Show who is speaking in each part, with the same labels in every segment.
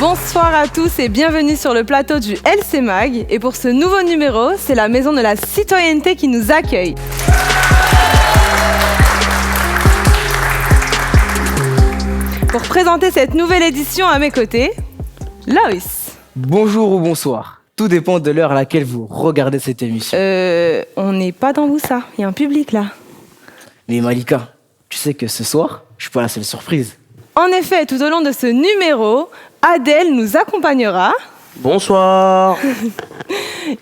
Speaker 1: Bonsoir à tous et bienvenue sur le plateau du LC Mag. Et pour ce nouveau numéro, c'est la Maison de la Citoyenneté qui nous accueille. Pour présenter cette nouvelle édition à mes côtés, Loïs.
Speaker 2: Bonjour ou bonsoir, tout dépend de l'heure à laquelle vous regardez cette émission.
Speaker 1: On n'est pas dans Boussa, il y a un public là.
Speaker 2: Mais Malika, tu sais que ce soir, je suis pas la seule surprise.
Speaker 1: En effet, tout au long de ce numéro, Adèle nous accompagnera.
Speaker 3: Bonsoir.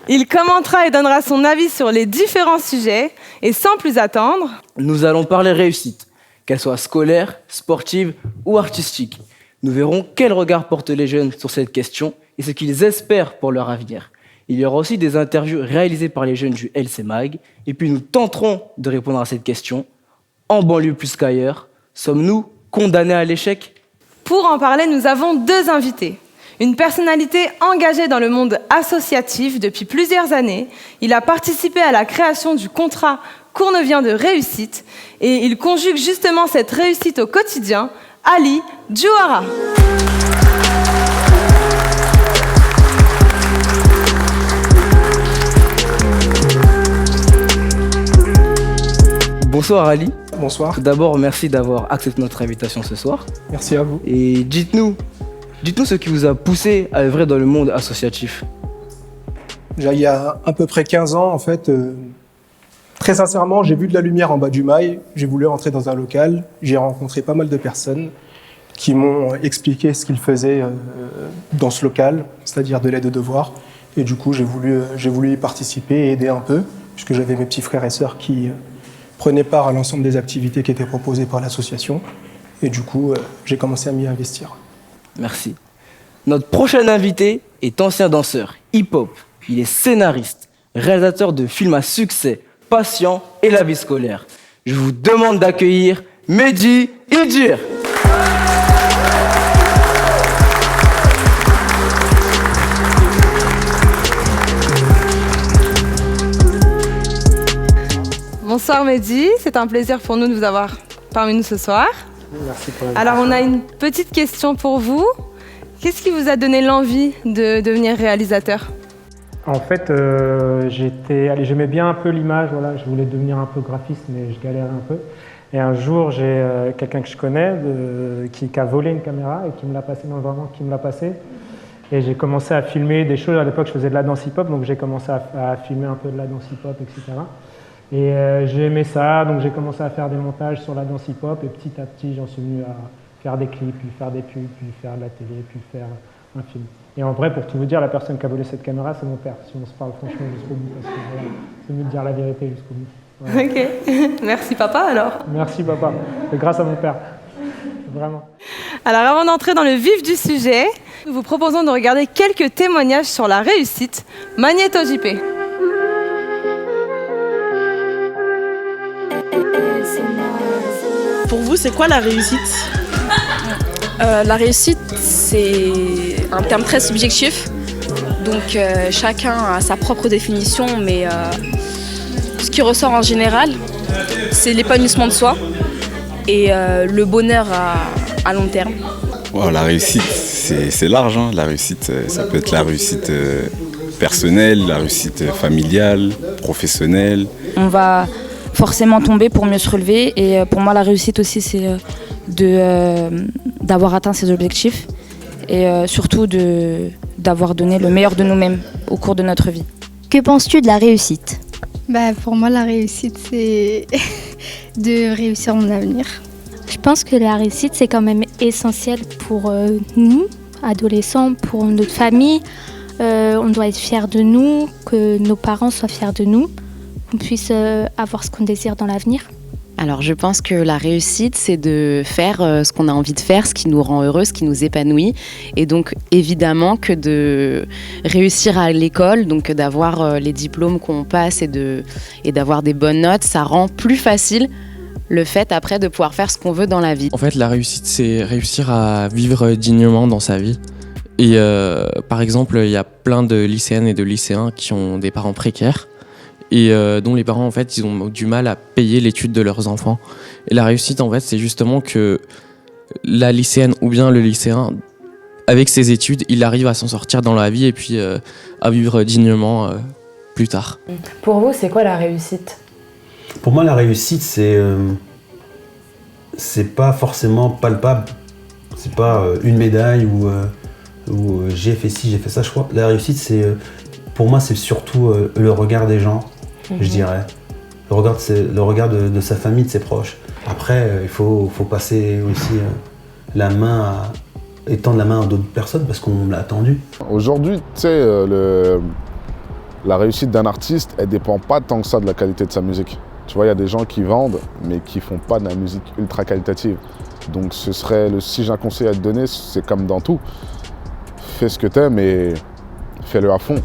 Speaker 1: Il commentera et donnera son avis sur les différents sujets. Et sans plus attendre,
Speaker 2: nous allons parler réussite, qu'elle soit scolaire, sportive ou artistique. Nous verrons quel regard portent les jeunes sur cette question et ce qu'ils espèrent pour leur avenir. Il y aura aussi des interviews réalisées par les jeunes du LC Mag. Et puis nous tenterons de répondre à cette question. En banlieue plus qu'ailleurs, sommes-nous condamnés à l'échec ?
Speaker 1: Pour en parler, nous avons deux invités. Une personnalité engagée dans le monde associatif depuis plusieurs années. Il a participé à la création du contrat Cournevien de réussite et il conjugue justement cette réussite au quotidien, Ali Djouara.
Speaker 2: Bonsoir Ali.
Speaker 4: Bonsoir.
Speaker 2: Tout d'abord, merci d'avoir accepté notre invitation ce soir.
Speaker 4: Merci à vous.
Speaker 2: Et dites-nous ce qui vous a poussé à œuvrer dans le monde associatif.
Speaker 4: Déjà, il y a à peu près 15 ans, en fait, très sincèrement, j'ai vu de la lumière en bas du mail, j'ai voulu entrer dans un local, j'ai rencontré pas mal de personnes qui m'ont expliqué ce qu'ils faisaient dans ce local, c'est-à-dire de l'aide aux devoirs. Et du coup, j'ai voulu y participer et aider un peu, puisque j'avais mes petits frères et sœurs qui prenaient part à l'ensemble des activités qui étaient proposées par l'association. Et du coup, j'ai commencé à m'y investir.
Speaker 2: Merci. Notre prochain invité est ancien danseur hip-hop. Il est scénariste, réalisateur de films à succès, Patient et La vie scolaire. Je vous demande d'accueillir Mehdi Idir.
Speaker 1: Bonsoir Mehdi, c'est un plaisir pour nous de vous avoir parmi nous ce soir.
Speaker 4: Merci pour l'invitation.
Speaker 1: Alors on a une petite question pour vous. Qu'est-ce qui vous a donné l'envie de devenir réalisateur ?
Speaker 5: En fait, j'aimais bien un peu l'image, voilà, je voulais devenir un peu graphiste, mais je galérais un peu. Et un jour, j'ai quelqu'un que je connais qui a volé une caméra et qui me l'a passé. Et j'ai commencé à filmer des choses. À l'époque, je faisais de la danse hip-hop, donc j'ai commencé à filmer un peu de la danse hip-hop, etc. Et j'ai aimé ça, donc j'ai commencé à faire des montages sur la danse hip-hop. Et petit à petit, j'en suis venu à faire des clips, puis faire des pubs, puis faire de la télé, puis faire un film. Et en vrai, pour tout vous dire, la personne qui a volé cette caméra, c'est mon père, si on se parle franchement jusqu'au bout, parce que voilà, c'est mieux de dire la vérité jusqu'au bout. Voilà.
Speaker 1: Ok, merci papa alors.
Speaker 5: Merci papa, c'est grâce à mon père, vraiment.
Speaker 1: Alors avant d'entrer dans le vif du sujet, nous vous proposons de regarder quelques témoignages sur la réussite. Magnéto JP.
Speaker 6: Pour vous, c'est quoi la réussite ?
Speaker 7: La réussite, c'est un terme très subjectif. Donc chacun a sa propre définition, mais ce qui ressort en général, c'est l'épanouissement de soi et le bonheur à long terme.
Speaker 8: Wow, la réussite, c'est large. Hein. La réussite, ça peut être la réussite personnelle, la réussite familiale, professionnelle.
Speaker 9: On va forcément tomber pour mieux se relever. Et pour moi, la réussite aussi, c'est d'avoir atteint ses objectifs et surtout d'avoir donné le meilleur de nous-mêmes au cours de notre vie.
Speaker 10: Que penses-tu de la réussite ?
Speaker 11: Pour moi, la réussite, c'est de réussir mon avenir.
Speaker 10: Je pense que la réussite, c'est quand même essentiel pour nous, adolescents, pour notre famille. On doit être fiers de nous, que nos parents soient fiers de nous, qu'on puisse avoir ce qu'on désire dans l'avenir.
Speaker 12: Alors je pense que la réussite, c'est de faire ce qu'on a envie de faire, ce qui nous rend heureux, ce qui nous épanouit. Et donc évidemment que de réussir à l'école, donc d'avoir les diplômes qu'on passe et d'avoir des bonnes notes, ça rend plus facile le fait après de pouvoir faire ce qu'on veut dans la vie.
Speaker 13: En fait, la réussite, c'est réussir à vivre dignement dans sa vie. Et par exemple, il y a plein de lycéennes et de lycéens qui ont des parents précaires et dont les parents, en fait, ils ont du mal à payer l'étude de leurs enfants. Et la réussite, en fait, c'est justement que la lycéenne ou bien le lycéen avec ses études, il arrive à s'en sortir dans la vie et puis à vivre dignement plus tard.
Speaker 1: Pour vous, c'est quoi la réussite?
Speaker 3: Pour moi, la réussite, c'est pas forcément palpable. C'est pas une médaille ou j'ai fait ci, j'ai fait ça. Je crois la réussite, pour moi, c'est surtout le regard des gens, je dirais. Le regard de sa famille, de ses proches. Après, il faut passer aussi étendre la main à d'autres personnes parce qu'on l'a attendu.
Speaker 6: Aujourd'hui, tu sais, la réussite d'un artiste, elle dépend pas tant que ça de la qualité de sa musique. Tu vois, il y a des gens qui vendent, mais qui font pas de la musique ultra qualitative. Donc si j'ai un conseil à te donner, c'est comme dans tout. Fais ce que t'aimes et fais-le à fond.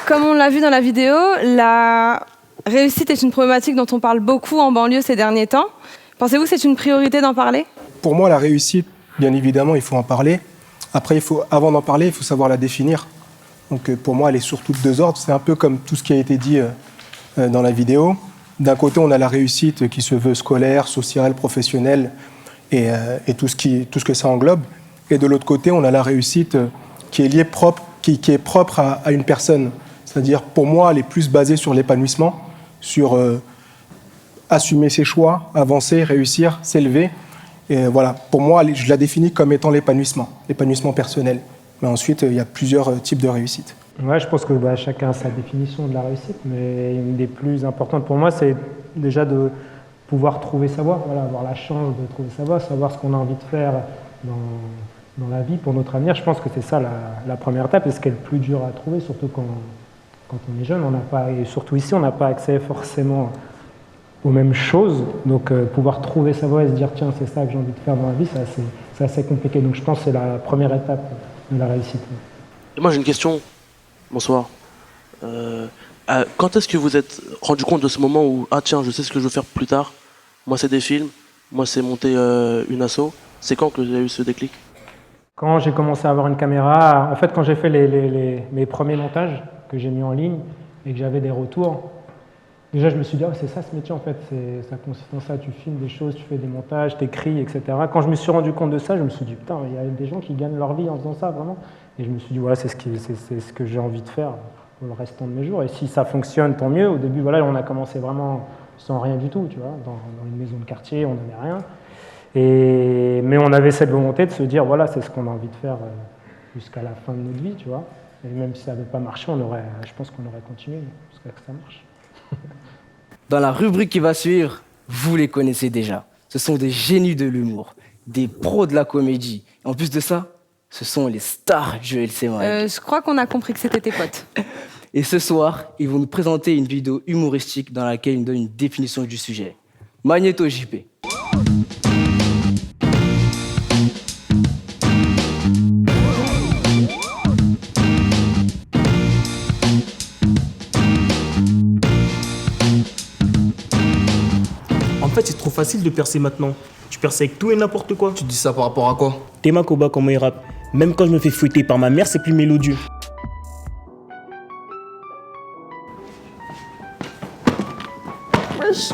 Speaker 1: Comme on l'a vu dans la vidéo, la réussite est une problématique dont on parle beaucoup en banlieue ces derniers temps. Pensez-vous que c'est une priorité d'en parler?
Speaker 4: Pour moi, la réussite, bien évidemment, il faut en parler. Après, avant d'en parler, il faut savoir la définir. Donc pour moi, elle est surtout de deux ordres. C'est un peu comme tout ce qui a été dit dans la vidéo. D'un côté, on a la réussite qui se veut scolaire, sociale, professionnelle et tout ce que ça englobe. Et de l'autre côté, on a la réussite qui est liée qui est propre à une personne. C'est-à-dire, pour moi, elle est plus basée sur l'épanouissement, sur assumer ses choix, avancer, réussir, s'élever. Et voilà, pour moi, je la définis comme étant l'épanouissement personnel. Mais ensuite, il y a plusieurs types de réussite.
Speaker 5: Ouais, je pense que chacun a sa définition de la réussite, mais une des plus importantes pour moi, c'est déjà de pouvoir trouver sa voie, voilà, avoir la chance de trouver sa voie, savoir ce qu'on a envie de faire dans la vie pour notre avenir. Je pense que c'est ça la première étape, et ce qui est le plus dur à trouver, surtout quand on est jeune, et surtout ici, on n'a pas accès forcément aux mêmes choses. Donc pouvoir trouver sa voie et se dire tiens, c'est ça que j'ai envie de faire dans la vie, c'est assez compliqué. Donc je pense que c'est la première étape de la réussite.
Speaker 14: Et moi j'ai une question. Bonsoir. Quand est-ce que vous êtes rendu compte de ce moment où ah tiens, je sais ce que je veux faire plus tard? Moi c'est des films, moi c'est monter une asso. C'est quand que vous avez eu ce déclic?
Speaker 5: Quand j'ai commencé à avoir une caméra, en fait quand j'ai fait mes premiers montages que j'ai mis en ligne et que j'avais des retours, déjà je me suis dit, oh, c'est ça ce métier en fait, ça consiste en ça, tu filmes des choses, tu fais des montages, t'écris, etc. Quand je me suis rendu compte de ça, je me suis dit, putain, il y a des gens qui gagnent leur vie en faisant ça, vraiment. Et je me suis dit, voilà, c'est ce que j'ai envie de faire pour le restant de mes jours. Et si ça fonctionne, tant mieux. Au début, voilà, on a commencé vraiment sans rien du tout, tu vois, dans une maison de quartier, on n'avait rien. Mais on avait cette volonté de se dire, voilà, c'est ce qu'on a envie de faire jusqu'à la fin de notre vie, tu vois. Et même si ça n'avait pas marché, je pense qu'on aurait continué jusqu'à ce que ça marche.
Speaker 2: Dans la rubrique qui va suivre, vous les connaissez déjà. Ce sont des génies de l'humour, des pros de la comédie. Et en plus de ça, ce sont les stars du LC Mike.
Speaker 1: Je crois qu'on a compris que c'était tes potes.
Speaker 2: Et ce soir, ils vont nous présenter une vidéo humoristique dans laquelle ils nous donnent une définition du sujet. Magnéto JP.
Speaker 15: En fait, c'est trop facile de percer maintenant. Tu perces avec tout et n'importe quoi.
Speaker 16: Tu dis ça par rapport à quoi?
Speaker 15: Théma Koba, comment il rappe. Même quand je me fais fouetter par ma mère, c'est plus mélodieux. Wesh.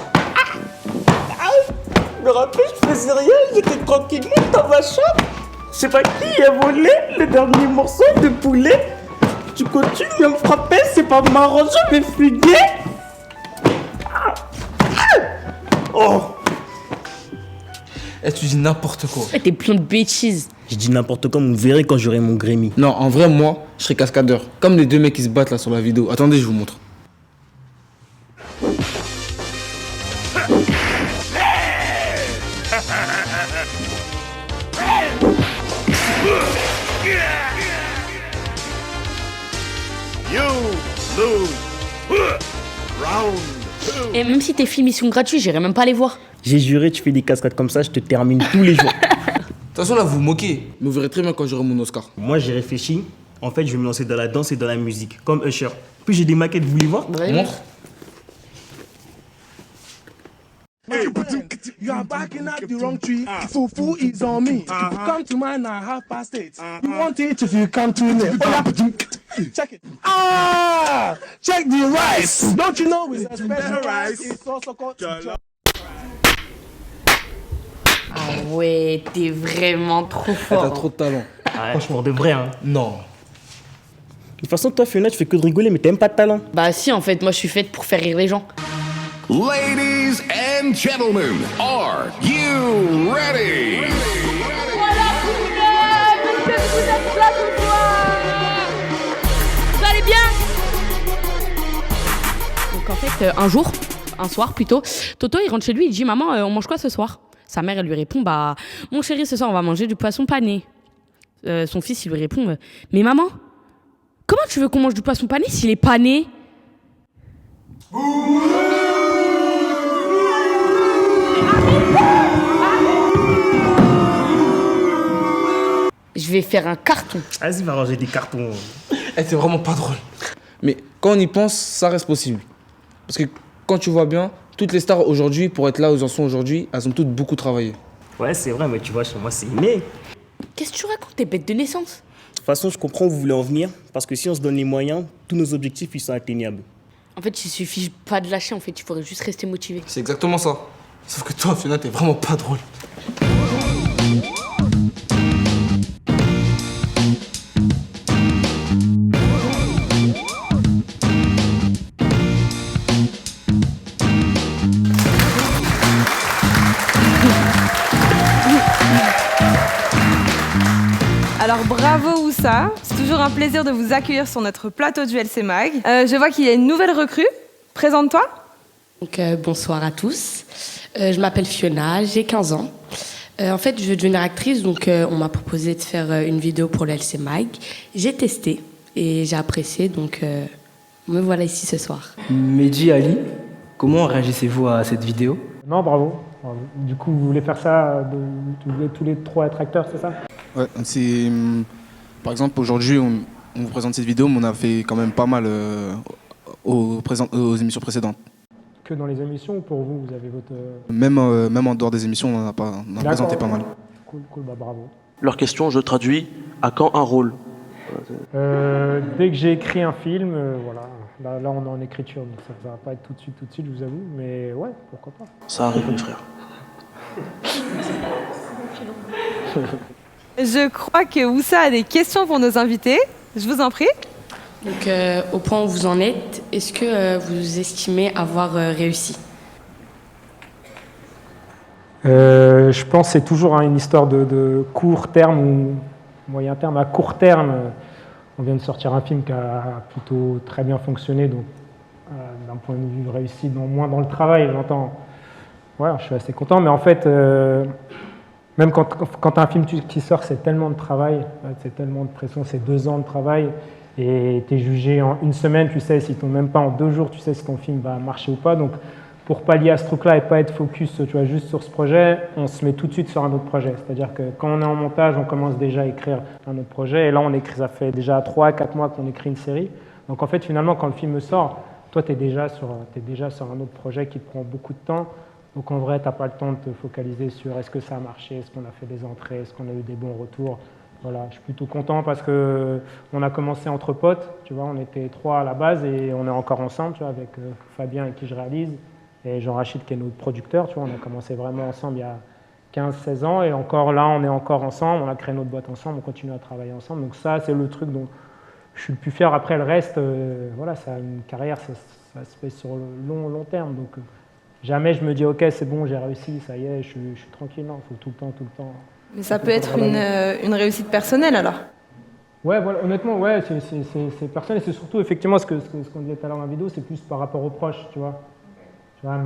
Speaker 15: Je me rappelle, je faisais rien, j'étais tranquillement dans ma chambre. Je sais pas qui a volé le dernier morceau de poulet. Tu continues à me frapper, c'est pas marrant, je vais fuguer. Oh!
Speaker 16: Eh, tu dis n'importe quoi.
Speaker 17: T'es plein de bêtises.
Speaker 15: Je dis n'importe quoi, vous verrez quand j'aurai mon Grammy.
Speaker 16: Non, en vrai, moi, je serais cascadeur. Comme les deux mecs qui se battent là sur la vidéo. Attendez, je vous montre.
Speaker 17: Et même si tes films ils sont gratuits, j'irai même pas les voir.
Speaker 15: J'ai juré, tu fais des cascades comme ça, je te termine tous les jours.
Speaker 16: De toute façon, là, vous vous moquez. Mais vous verrez très bien quand j'aurai mon Oscar.
Speaker 15: Moi, j'ai réfléchi. En fait, je vais me lancer dans la danse et dans la musique, comme Usher. Puis j'ai des maquettes, vous voulez voir?
Speaker 16: Montre.
Speaker 18: You are barking at the wrong tree. Fufu is on me. Come to mine now, 8:30. You want it if you come to me. Check it. Ah! Check the rice. Don't you know with a special rice, it's also called
Speaker 17: Ah ouais, t'es vraiment trop fort.
Speaker 16: T'as trop de talent.
Speaker 15: Franchement, de vrai, hein.
Speaker 16: Non.
Speaker 15: De toute façon, toi, Fiona, tu fais que de rigoler, mais t'aimes pas de talent.
Speaker 17: Bah si, en fait, moi je suis faite pour faire rire les gens.
Speaker 19: Ladies and gentlemen, are you ready?
Speaker 7: Voilà, j'espère que vous êtes là ce soir. Vous allez bien?
Speaker 17: Donc en fait, un soir plutôt, Toto il rentre chez lui, il dit maman, on mange quoi ce soir? Sa mère elle lui répond bah mon chéri ce soir on va manger du poisson pané. Son fils il lui répond mais maman, comment tu veux qu'on mange du poisson pané s'il est pané? Je vais faire un carton.
Speaker 15: Vas-y, va ranger des cartons.
Speaker 16: C'est vraiment pas drôle. Mais quand on y pense, ça reste possible. Parce que quand tu vois bien, toutes les stars aujourd'hui, pour être là où elles en sont aujourd'hui, elles ont toutes beaucoup travaillé.
Speaker 15: Ouais, c'est vrai, mais tu vois, chez moi, c'est inné.
Speaker 17: Qu'est-ce que tu racontes? T'es bête de naissance.
Speaker 15: De toute façon, je comprends où vous voulez en venir, parce que si on se donne les moyens, tous nos objectifs, ils sont atteignables.
Speaker 17: En fait, il suffit pas de lâcher, en fait, il faudrait juste rester motivé.
Speaker 16: C'est exactement ça. Sauf que toi, Fiona, t'es vraiment pas drôle.
Speaker 1: Alors bravo Oussa, c'est toujours un plaisir de vous accueillir sur notre plateau du LC Mag. Je vois qu'il y a une nouvelle recrue, présente-toi.
Speaker 17: Donc, bonsoir à tous, je m'appelle Fiona, j'ai 15 ans. En fait, je veux devenir actrice, donc on m'a proposé de faire une vidéo pour le LC Mag. J'ai testé et j'ai apprécié, donc me voilà ici ce soir.
Speaker 2: Mehdi, Ali, comment réagissez-vous à cette vidéo?
Speaker 5: Non, bravo. Du coup, vous voulez faire ça, vous voulez tous les trois être acteurs, c'est ça?
Speaker 16: Ouais, c'est... Par exemple, aujourd'hui, on vous présente cette vidéo, mais on a fait quand même pas mal aux émissions précédentes.
Speaker 5: Que dans les émissions ou pour vous, vous avez votre...
Speaker 16: Même en dehors des émissions, on en a présenté pas mal.
Speaker 5: Cool, bah bravo.
Speaker 14: Leur question, je traduis, à quand un rôle?
Speaker 5: Dès que j'ai écrit un film, voilà. Là, on est en écriture, donc ça ne va pas être tout de suite, je vous avoue. Mais ouais, pourquoi pas.
Speaker 14: Ça arrive, mes frères.
Speaker 1: Je crois que Oussa a des questions pour nos invités. Je vous en prie.
Speaker 17: Donc, au point où vous en êtes, est-ce que vous estimez avoir réussi?
Speaker 5: Je pense que c'est toujours une histoire de court terme ou moyen terme. À court terme, on vient de sortir un film qui a plutôt très bien fonctionné, donc d'un point de vue réussi, moins dans le travail, j'entends. Ouais, je suis assez content, mais en fait, même quand un film qui sort, c'est tellement de travail, c'est tellement de pression, c'est 2 ans de travail, et tu es jugé en 1 semaine, tu sais, si même pas en 2 jours, tu sais si ton film va marcher ou pas. Donc, pour pallier à ce truc-là et pas être focus, tu vois, juste sur ce projet, on se met tout de suite sur un autre projet. C'est-à-dire que quand on est en montage, on commence déjà à écrire un autre projet, et là, ça fait déjà 3-4 mois qu'on écrit une série. Donc, en fait, finalement, quand le film sort, toi, tu es déjà sur un autre projet qui te prend beaucoup de temps. Donc en vrai, tu n'as pas le temps de te focaliser sur est-ce que ça a marché, est-ce qu'on a fait des entrées, est-ce qu'on a eu des bons retours. Voilà, je suis plutôt content parce qu'on a commencé entre potes, tu vois, on était 3 à la base et on est encore ensemble, tu vois, avec Fabien avec qui je réalise et Jean-Rachid qui est notre producteur, tu vois, on a commencé vraiment ensemble il y a 15-16 ans et encore là, on est encore ensemble, on a créé notre boîte ensemble, on continue à travailler ensemble. Donc ça, c'est le truc dont je suis le plus fier. Après, le reste, voilà, ça, une carrière, ça se fait sur le long terme. Donc, jamais je me dis, ok, c'est bon, j'ai réussi, ça y est, je suis tranquille. Non, il faut tout le temps.
Speaker 1: Mais ça peut être une réussite personnelle alors?
Speaker 5: Ouais, voilà, honnêtement, ouais, c'est personnel. Et c'est surtout, effectivement, ce qu'on disait tout à l'heure dans la vidéo, c'est plus par rapport aux proches, tu vois. Tu vois,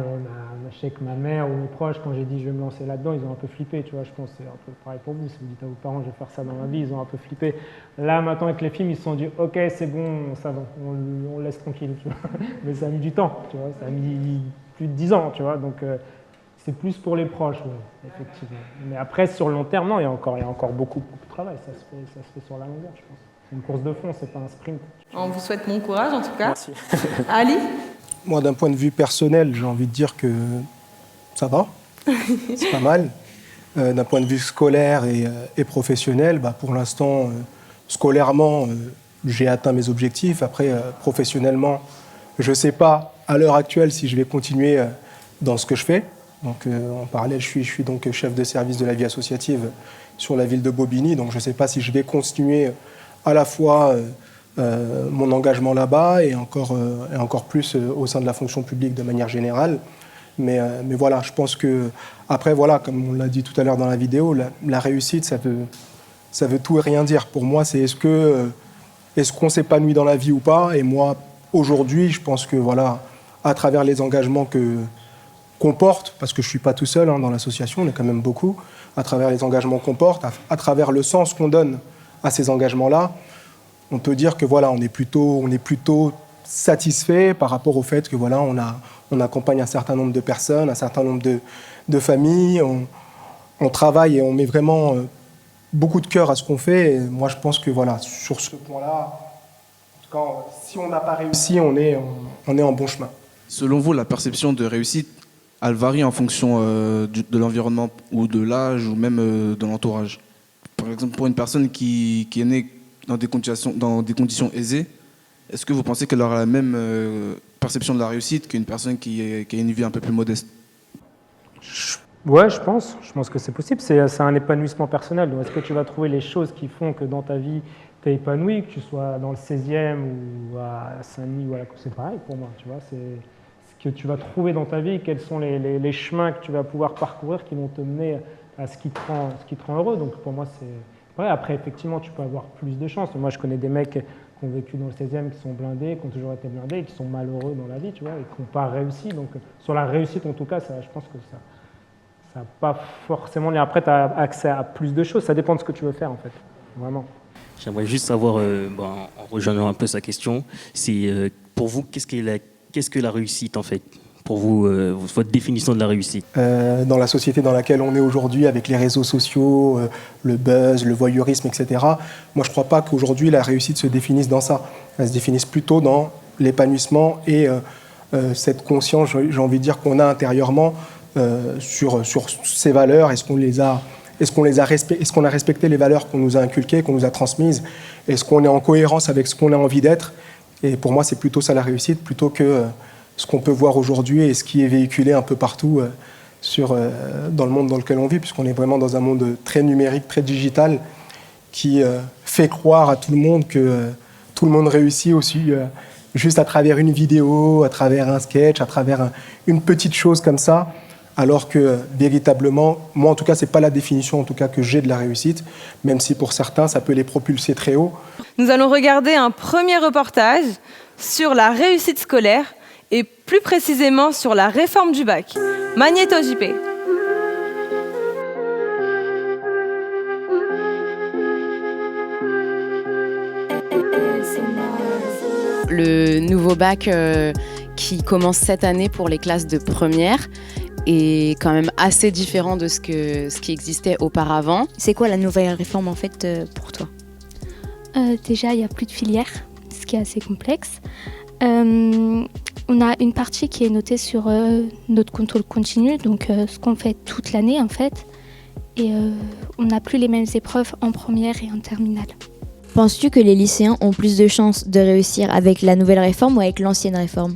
Speaker 5: je sais que ma mère ou mes proches, quand j'ai dit je vais me lancer là-dedans, ils ont un peu flippé, tu vois. Je pense que c'est un peu pareil pour vous. Si vous dites à vos parents, je vais faire ça dans ma vie, ils ont un peu flippé. Là, maintenant, avec les films, ils se sont dit, ok, c'est bon, ça va, on le laisse tranquille, tu vois. Mais ça a mis du temps, tu vois. Ça a mis plus de 10 ans, tu vois. Donc, c'est plus pour les proches, ouais, effectivement. Mais après, sur le long terme, non, il y a encore beaucoup de travail. Ça se fait sur la longueur, je pense. C'est une course de fond, c'est pas un sprint.
Speaker 1: On vous souhaite bon courage, en tout cas.
Speaker 4: Merci.
Speaker 1: Ali?
Speaker 4: Moi, d'un point de vue personnel, j'ai envie de dire que ça va, c'est pas mal. D'un point de vue scolaire et professionnel, pour l'instant, scolairement, j'ai atteint mes objectifs. Après, professionnellement, je ne sais pas à l'heure actuelle si je vais continuer dans ce que je fais. Donc, en parallèle, je suis donc chef de service de la vie associative sur la ville de Bobigny. Donc, je ne sais pas si je vais continuer à la fois mon engagement là-bas et encore plus au sein de la fonction publique de manière générale. Mais voilà, je pense que après, voilà, comme on l'a dit tout à l'heure dans la vidéo, la réussite, ça veut tout et rien dire. Pour moi, c'est est-ce qu'on s'épanouit dans la vie ou pas. Et moi, aujourd'hui, je pense que voilà, à travers les engagements qu'on porte, parce que je ne suis pas tout seul dans l'association, on est quand même beaucoup, à travers les engagements qu'on porte, à travers le sens qu'on donne à ces engagements-là, on peut dire que voilà, on est plutôt satisfait par rapport au fait que voilà, on accompagne un certain nombre de personnes, un certain nombre de familles, on travaille et on met vraiment beaucoup de cœur à ce qu'on fait. Et moi, je pense que voilà, sur ce point-là, en tout cas, si on n'a pas réussi, on est en bon chemin.
Speaker 16: Selon vous, la perception de réussite, elle varie en fonction de l'environnement ou de l'âge ou même de l'entourage. Par exemple, pour une personne qui est née dans des conditions aisées, est-ce que vous pensez qu'elle aura la même perception de la réussite qu'une personne qui a une vie un peu plus modeste?
Speaker 5: Ouais, je pense que c'est possible. C'est un épanouissement personnel. Donc, est-ce que tu vas trouver les choses qui font que dans ta vie, tu es épanoui, que tu sois dans le 16e ou à Saint-Denis ou à la Côte, c'est pareil pour moi. Tu vois, c'est ce que tu vas trouver dans ta vie, quels sont les chemins que tu vas pouvoir parcourir qui vont te mener à ce qui te rend heureux. Donc pour moi, c'est vrai. Après, effectivement, tu peux avoir plus de chance. Moi, je connais des mecs qui ont vécu dans le 16e, qui sont blindés, qui ont toujours été blindés, et qui sont malheureux dans la vie, tu vois, et qui n'ont pas réussi. Donc sur la réussite, en tout cas, je pense que ça n'a pas forcément lien. Après, tu as accès à plus de choses. Ça dépend de ce que tu veux faire, en fait. Vraiment.
Speaker 20: J'aimerais juste savoir, en rejoignant un peu sa question, c'est pour vous, qu'est-ce que la réussite, en fait? Pour vous, votre définition de la réussite?
Speaker 4: Dans la société dans laquelle on est aujourd'hui, avec les réseaux sociaux, le buzz, le voyeurisme, etc., moi, je ne crois pas qu'aujourd'hui, la réussite se définisse dans ça. Elle se définisse plutôt dans l'épanouissement et cette conscience, j'ai envie de dire, qu'on a intérieurement sur ces valeurs. Est-ce qu'on a respecté les valeurs qu'on nous a inculquées, qu'on nous a transmises? Est-ce qu'on est en cohérence avec ce qu'on a envie d'être? Et pour moi, c'est plutôt ça la réussite, plutôt que ce qu'on peut voir aujourd'hui et ce qui est véhiculé un peu partout dans le monde dans lequel on vit, puisqu'on est vraiment dans un monde très numérique, très digital, qui fait croire à tout le monde que tout le monde réussit aussi juste à travers une vidéo, à travers un sketch, à travers une petite chose comme ça, alors que véritablement, moi en tout cas, c'est pas la définition en tout cas que j'ai de la réussite, même si pour certains, ça peut les propulser très haut.
Speaker 1: Nous allons regarder un premier reportage sur la réussite scolaire et plus précisément sur la réforme du bac. Magnéto JP.
Speaker 12: Le nouveau bac qui commence cette année pour les classes de première est quand même assez différent de ce qui existait auparavant.
Speaker 21: C'est quoi la nouvelle réforme en fait pour toi?
Speaker 10: Déjà, il n'y a plus de filière, ce qui est assez complexe. On a une partie qui est notée sur notre contrôle continu, donc ce qu'on fait toute l'année en fait. Et on n'a plus les mêmes épreuves en première et en terminale.
Speaker 21: Penses-tu que les lycéens ont plus de chances de réussir avec la nouvelle réforme ou avec l'ancienne réforme?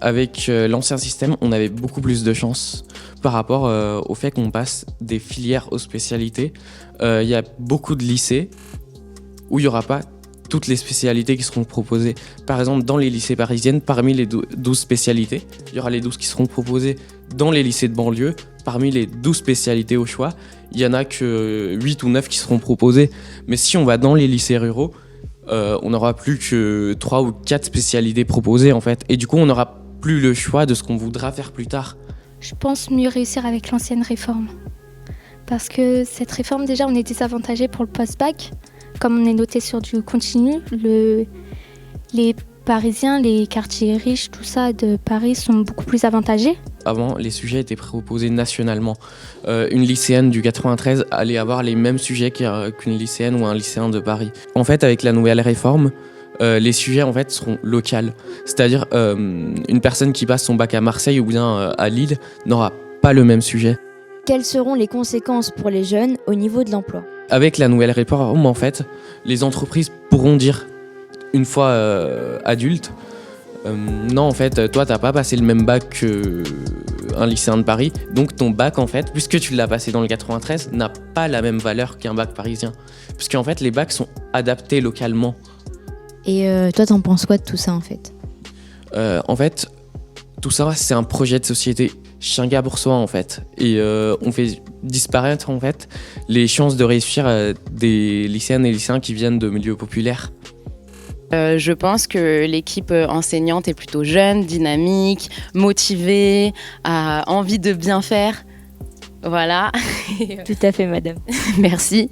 Speaker 13: Avec l'ancien système, on avait beaucoup plus de chances par rapport au fait qu'on passe des filières aux spécialités. Il y a beaucoup de lycées où il n'y aura pas toutes les spécialités qui seront proposées. Par exemple, dans les lycées parisiennes, parmi les 12 spécialités, il y aura les 12 qui seront proposées dans les lycées de banlieue. Parmi les 12 spécialités au choix, il n'y en a que 8 ou 9 qui seront proposées. Mais si on va dans les lycées ruraux, on n'aura plus que 3 ou 4 spécialités proposées en fait. Et du coup, on n'aura plus le choix de ce qu'on voudra faire plus tard.
Speaker 10: Je pense mieux réussir avec l'ancienne réforme. Parce que cette réforme, déjà, on est désavantagé pour le post-bac. Comme on est noté sur du continu, les Parisiens, les quartiers riches, tout ça de Paris sont beaucoup plus avantagés.
Speaker 13: Avant, les sujets étaient proposés nationalement. Une lycéenne du 93 allait avoir les mêmes sujets qu'une lycéenne ou un lycéen de Paris. En fait, avec la nouvelle réforme, les sujets en fait seront locaux. C'est-à-dire, une personne qui passe son bac à Marseille ou bien à Lille n'aura pas le même sujet.
Speaker 21: Quelles seront les conséquences pour les jeunes au niveau de l'emploi?
Speaker 13: Avec la nouvelle réforme, en fait, les entreprises pourront dire une fois adulte. Non, en fait, toi, t'as pas passé le même bac qu'un lycéen de Paris. Donc ton bac, en fait, puisque tu l'as passé dans le 93, n'a pas la même valeur qu'un bac parisien. Puisqu'en fait, les bacs sont adaptés localement.
Speaker 21: Et toi, t'en penses quoi de tout ça, en fait?
Speaker 13: En fait, tout ça, c'est un projet de société. Chacun pour soi, en fait. Et on fait disparaître, en fait, les chances de réussir des lycéennes et lycéens qui viennent de milieux populaires.
Speaker 12: Je pense que l'équipe enseignante est plutôt jeune, dynamique, motivée, a envie de bien faire. Voilà.
Speaker 21: Tout à fait, madame.
Speaker 12: Merci.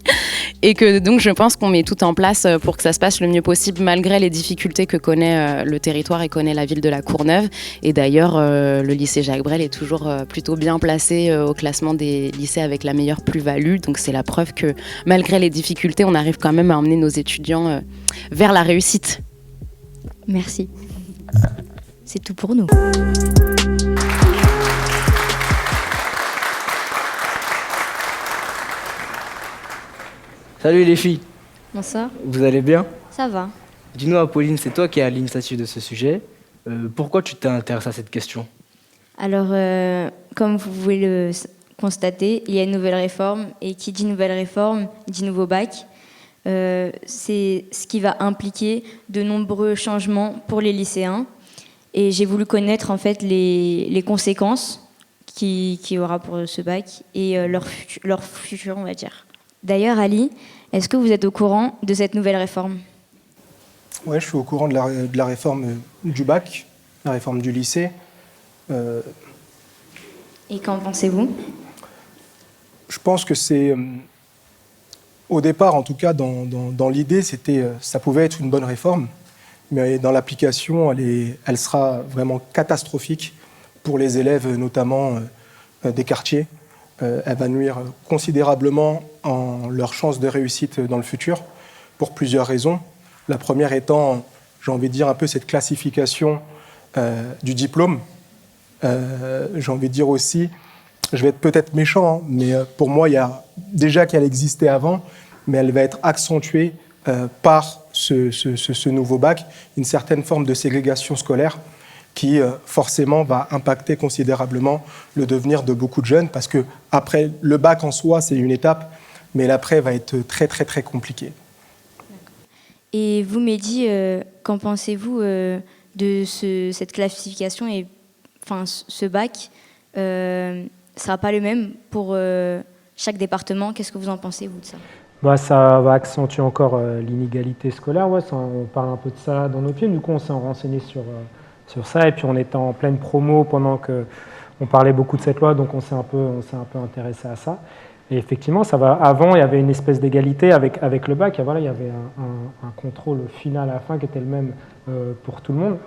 Speaker 12: Et que donc je pense qu'on met tout en place pour que ça se passe le mieux possible malgré les difficultés que connaît le territoire et connaît la ville de la Courneuve. Et d'ailleurs, le lycée Jacques Brel est toujours plutôt bien placé au classement des lycées avec la meilleure plus-value. Donc c'est la preuve que malgré les difficultés, on arrive quand même à emmener nos étudiants vers la réussite.
Speaker 21: Merci. C'est tout pour nous.
Speaker 2: Salut les filles,
Speaker 21: Bonsoir.
Speaker 2: vous allez bien?
Speaker 21: Ça va.
Speaker 2: Dis-nous, Apolline, c'est toi qui es à l'initiative de ce sujet. Pourquoi tu t'es intéressée à cette question?
Speaker 21: Alors, comme vous pouvez le constater, il y a une nouvelle réforme. Et qui dit nouvelle réforme, dit nouveau bac. C'est ce qui va impliquer de nombreux changements pour les lycéens. Et j'ai voulu connaître en fait les conséquences qu'il y aura pour ce bac et leur futur, on va dire. D'ailleurs, Ali, est-ce que vous êtes au courant de cette nouvelle réforme?
Speaker 4: Oui, je suis au courant de la réforme du bac, la réforme du lycée.
Speaker 21: Et qu'en pensez-vous?
Speaker 4: Je pense que c'est, au départ, en tout cas, dans l'idée, ça pouvait être une bonne réforme, mais dans l'application, elle sera vraiment catastrophique pour les élèves, notamment des quartiers. Elle va nuire considérablement en leur chance de réussite dans le futur, pour plusieurs raisons. La première étant, j'ai envie de dire, un peu cette classification du diplôme. J'ai envie de dire aussi, je vais être peut-être méchant, hein, mais pour moi, il y a déjà qu'elle existait avant, mais elle va être accentuée par ce nouveau bac, une certaine forme de ségrégation scolaire qui forcément va impacter considérablement le devenir de beaucoup de jeunes, parce que après le bac en soi, c'est une étape, mais l'après va être très très très compliqué.
Speaker 21: Et vous, Mehdi, qu'en pensez-vous de cette classification et enfin ce bac ne sera pas le même pour chaque département? Qu'est-ce que vous en pensez, vous, de ça?
Speaker 5: Ça va accentuer encore l'inégalité scolaire. Ouais, on parle un peu de ça dans nos films. Du coup, on s'est renseigné sur ça. Et puis, on était en pleine promo pendant qu'on parlait beaucoup de cette loi, donc on s'est un peu intéressé à ça. Et effectivement, avant, il y avait une espèce d'égalité avec le bac. Et voilà, il y avait un contrôle final à la fin qui était le même pour tout le monde.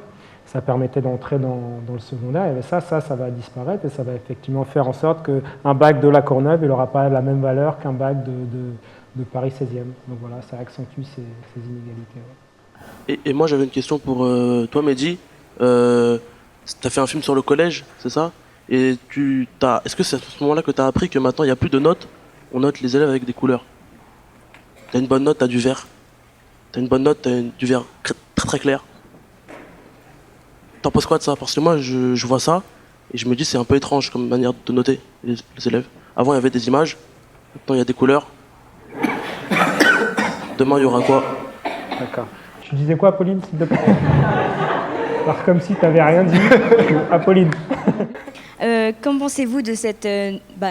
Speaker 5: Ça permettait d'entrer dans le secondaire. Et ça va disparaître et ça va effectivement faire en sorte qu'un bac de la Courneuve, il n'aura pas la même valeur qu'un bac de Paris 16e. Donc voilà, ça accentue ces inégalités. Ouais.
Speaker 14: Et moi, j'avais une question pour toi, Mehdi. Tu as fait un film sur le collège, c'est ça? Et est-ce que c'est à ce moment-là que tu as appris que maintenant, il n'y a plus de notes? On note les élèves avec des couleurs. Tu as une bonne note, tu as du vert. Tu as une bonne note, tu as du vert très très clair. T'en penses quoi de ça? Parce que moi, je vois ça et je me dis c'est un peu étrange comme manière de noter les élèves. Avant, il y avait des images. Maintenant, il y a des couleurs. Demain, il y aura quoi?
Speaker 5: D'accord. Tu disais quoi, Apolline, s'il te plaît? Alors, comme si tu n'avais rien dit. Apolline.
Speaker 21: Qu'en pensez-vous de cette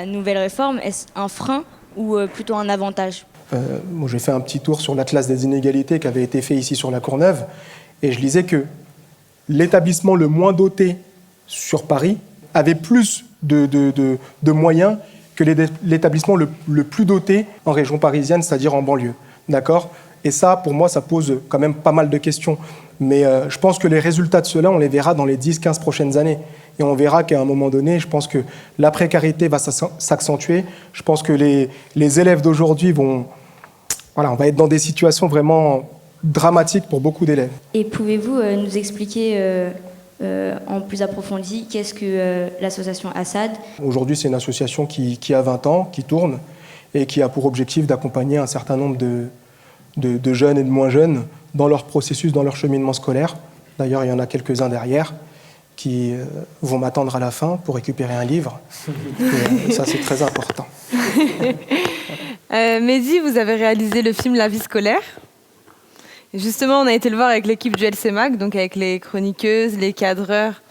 Speaker 21: nouvelle réforme? Est-ce un frein ou plutôt un avantage?
Speaker 4: Moi, j'ai fait un petit tour sur l'Atlas des inégalités qui avait été fait ici sur la Courneuve et je lisais que l'établissement le moins doté sur Paris avait plus de moyens que l'établissement le plus doté en région parisienne, c'est-à-dire en banlieue. D'accord? Et ça, pour moi, ça pose quand même pas mal de questions. Mais je pense que les résultats de cela, on les verra dans les 10-15 prochaines années. Et on verra qu'à un moment donné, je pense que la précarité va s'accentuer. Je pense que les élèves d'aujourd'hui on va être dans des situations vraiment dramatiques pour beaucoup d'élèves.
Speaker 21: Et pouvez-vous nous expliquer en plus approfondi qu'est-ce que l'association Assad?
Speaker 4: Aujourd'hui, c'est une association qui a 20 ans, qui tourne et qui a pour objectif d'accompagner un certain nombre de jeunes et de moins jeunes dans leur processus, dans leur cheminement scolaire. D'ailleurs, il y en a quelques-uns derrière qui vont m'attendre à la fin pour récupérer un livre. Et, ça, c'est très important.
Speaker 1: Mehdi, vous avez réalisé le film La vie scolaire. Et justement, on a été le voir avec l'équipe du LCMAC, donc avec les chroniqueuses, les cadreurs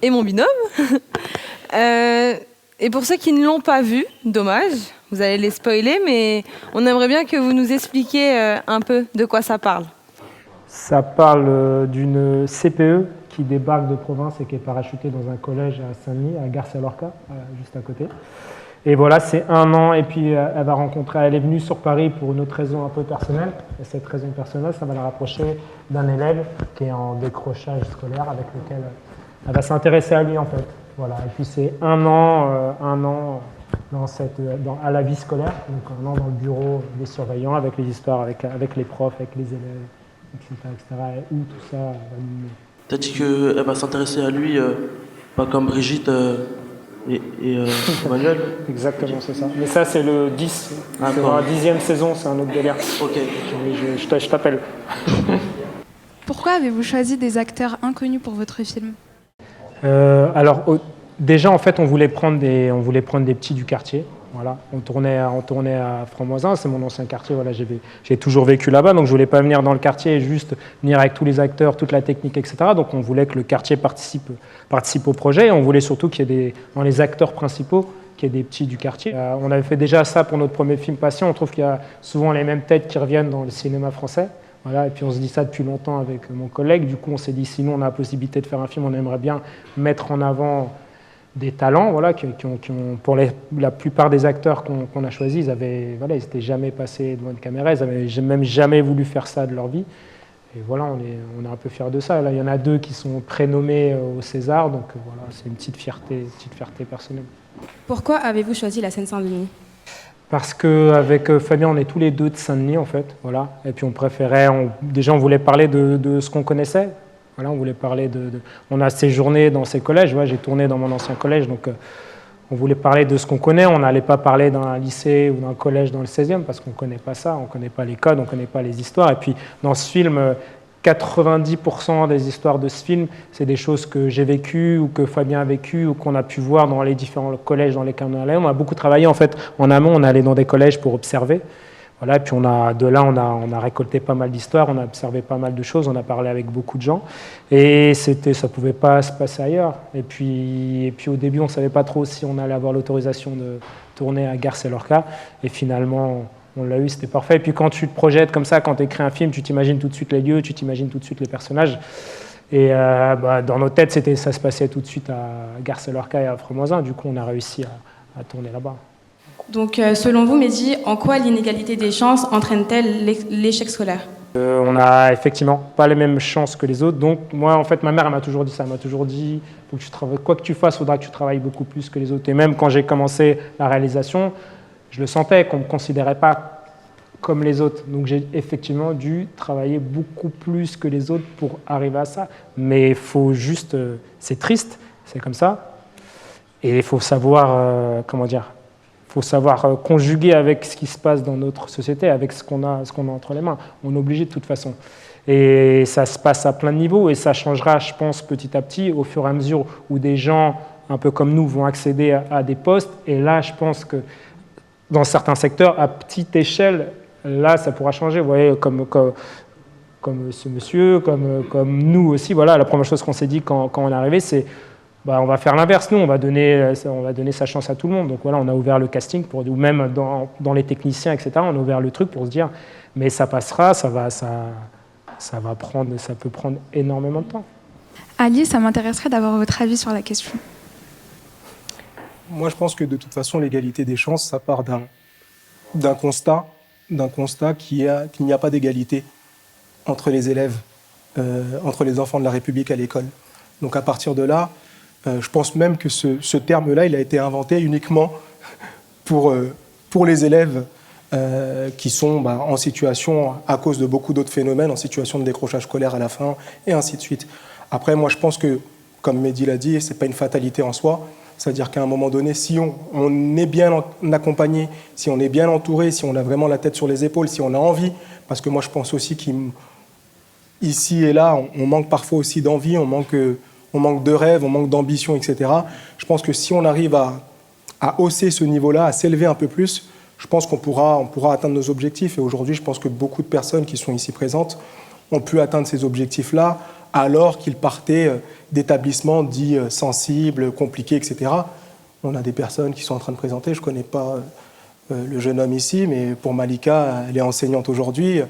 Speaker 1: et mon binôme. Et pour ceux qui ne l'ont pas vu, dommage, vous allez les spoiler, mais on aimerait bien que vous nous expliquiez un peu de quoi ça parle.
Speaker 5: Ça parle d'une CPE qui débarque de province et qui est parachutée dans un collège à Saint-Denis, à Garcia-Lorca, juste à côté. Et voilà, c'est 1 an, et puis elle est venue sur Paris pour une autre raison un peu personnelle. Et cette raison personnelle, ça va la rapprocher d'un élève qui est en décrochage scolaire avec lequel elle va s'intéresser à lui en fait. Voilà. Et puis c'est 1 an à la vie scolaire, donc 1 an dans le bureau des surveillants, avec les histoires, avec les profs, avec les élèves, etc. Et où tout ça va nous...
Speaker 14: T'as dit qu'elle va s'intéresser à lui, pas comme Brigitte et Emmanuel.
Speaker 5: Exactement, c'est ça. Mais ça, c'est le 10. C'est dans la 10e saison, c'est un autre délire.
Speaker 14: Ok.
Speaker 5: Je t'appelle.
Speaker 8: Pourquoi avez-vous choisi des acteurs inconnus pour votre film ?
Speaker 5: Déjà, en fait, on voulait prendre des petits du quartier. Voilà. On tournait à Franc-Moisin, c'est mon ancien quartier. Voilà, j'ai toujours vécu là-bas, donc je voulais pas venir dans le quartier et juste venir avec tous les acteurs, toute la technique, etc. Donc on voulait que le quartier participe au projet. Et on voulait surtout qu'il y ait dans les acteurs principaux, qu'il y ait des petits du quartier. On avait fait déjà ça pour notre premier film Passion. On trouve qu'il y a souvent les mêmes têtes qui reviennent dans le cinéma français. Voilà, et puis on se dit ça depuis longtemps avec mon collègue. Du coup, on s'est dit, sinon on a la possibilité de faire un film, on aimerait bien mettre en avant des talents, voilà, qui ont, pour la plupart des acteurs qu'on a choisis, ils n'étaient jamais passés devant une caméra, ils n'avaient même jamais voulu faire ça de leur vie. Et voilà, on est un peu fiers de ça. Là, il y en a 2 qui sont prénommés au César, donc voilà, c'est une petite fierté personnelle.
Speaker 8: Pourquoi avez-vous choisi la Seine-Saint-Denis ?
Speaker 5: Parce qu'avec Fabien, on est tous les 2 de Saint-Denis, en fait. Voilà. Et puis déjà, on voulait parler de ce qu'on connaissait. Voilà, on voulait parler on a séjourné dans ces collèges. Ouais, j'ai tourné dans mon ancien collège, donc on voulait parler de ce qu'on connaît. On n'allait pas parler d'un lycée ou d'un collège dans le 16e parce qu'on ne connaît pas ça, on ne connaît pas les codes, on ne connaît pas les histoires. Et puis, dans ce film, 90% des histoires de ce film, c'est des choses que j'ai vécues ou que Fabien a vécues ou qu'on a pu voir dans les différents collèges dans lesquels on allait. On a beaucoup travaillé en fait en amont, on allait dans des collèges pour observer. Voilà, et puis on a récolté pas mal d'histoires, on a observé pas mal de choses, on a parlé avec beaucoup de gens. Et ça ne pouvait pas se passer ailleurs. Et puis au début, on ne savait pas trop si on allait avoir l'autorisation de tourner à Garcia-Lorca. Et finalement, on l'a eu, c'était parfait. Et puis quand tu te projettes comme ça, quand tu écris un film, tu t'imagines tout de suite les lieux, tu t'imagines tout de suite les personnages. Et dans nos têtes, ça se passait tout de suite à Garcia-Lorca et à Franc-Moisin. Du coup, on a réussi à tourner là-bas.
Speaker 8: Donc, selon vous, Mehdi, en quoi l'inégalité des chances entraîne-t-elle l'échec scolaire ?
Speaker 5: On n'a effectivement pas les mêmes chances que les autres. Donc, moi, en fait, ma mère, elle m'a toujours dit ça. Elle m'a toujours dit, faut que tu travailles, quoi que tu fasses, il faudra que tu travailles beaucoup plus que les autres. Et même quand j'ai commencé la réalisation, je le sentais qu'on ne me considérait pas comme les autres. Donc, j'ai effectivement dû travailler beaucoup plus que les autres pour arriver à ça. Mais il faut juste... c'est triste, c'est comme ça. Et il faut savoir, il faut savoir conjuguer avec ce qui se passe dans notre société, avec ce qu'on a entre les mains. On est obligé de toute façon. Et ça se passe à plein de niveaux et ça changera, je pense, petit à petit, au fur et à mesure où des gens un peu comme nous vont accéder à des postes. Et là, je pense que dans certains secteurs, à petite échelle, là, ça pourra changer. Vous voyez, comme ce monsieur, comme nous aussi. Voilà, la première chose qu'on s'est dit quand on est arrivé, c'est on va faire l'inverse, nous, on va donner sa chance à tout le monde. Donc voilà, on a ouvert le casting, ou même dans les techniciens, etc., on a ouvert le truc pour se dire, mais ça passera, ça peut prendre énormément de temps.
Speaker 8: Ali, ça m'intéresserait d'avoir votre avis sur la question.
Speaker 4: Moi, je pense que de toute façon, l'égalité des chances, ça part d'un constat qu'il n'y a pas d'égalité entre les élèves, entre les enfants de la République à l'école. Donc à partir de là, je pense même que ce terme-là, il a été inventé uniquement pour les élèves qui sont en situation, à cause de beaucoup d'autres phénomènes, en situation de décrochage scolaire à la fin, et ainsi de suite. Après, moi, je pense que, comme Mehdi l'a dit, ce n'est pas une fatalité en soi. C'est-à-dire qu'à un moment donné, si on est bien accompagné, si on est bien entouré, si on a vraiment la tête sur les épaules, si on a envie, parce que moi je pense aussi qu'ici et là, on manque parfois aussi d'envie, on manque de rêve, on manque d'ambition, etc. Je pense que si on arrive à hausser ce niveau-là, à s'élever un peu plus, je pense qu'on pourra atteindre nos objectifs. Et aujourd'hui, je pense que beaucoup de personnes qui sont ici présentes ont pu atteindre ces objectifs-là alors qu'ils partaient d'établissements dits sensibles, compliqués, etc. On a des personnes qui sont en train de présenter. Je ne connais pas le jeune homme ici, mais pour Malika, elle est enseignante aujourd'hui.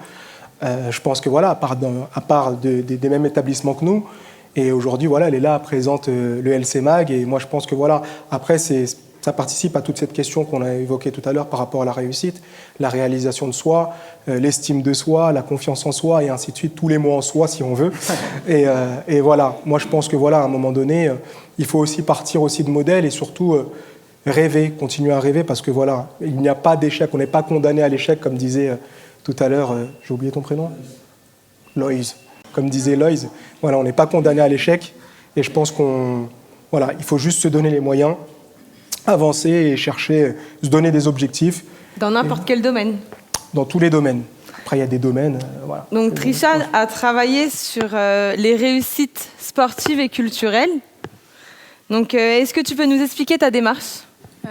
Speaker 4: Je pense que voilà, à part des mêmes établissements que nous, et aujourd'hui, voilà, elle est là, elle présente le LC Mag. Et moi, je pense que voilà, après, ça participe à toute cette question qu'on a évoquée tout à l'heure par rapport à la réussite, la réalisation de soi, l'estime de soi, la confiance en soi, et ainsi de suite, tous les mots en soi, si on veut. Et voilà, moi, je pense que voilà, à un moment donné, il faut aussi partir aussi de modèles et surtout rêver, continuer à rêver, parce que voilà, il n'y a pas d'échec, on n'est pas condamné à l'échec, comme disait tout à l'heure, j'ai oublié ton prénom, Loïs. Comme disait Loïs, voilà, on n'est pas condamné à l'échec, et je pense voilà, il faut juste se donner les moyens, avancer et chercher, se donner des objectifs.
Speaker 1: Dans n'importe quel domaine.
Speaker 4: Dans tous les domaines. Après, il y a des domaines, voilà.
Speaker 1: Donc Trisha a travaillé sur les réussites sportives et culturelles. Donc est-ce que tu peux nous expliquer ta démarche ?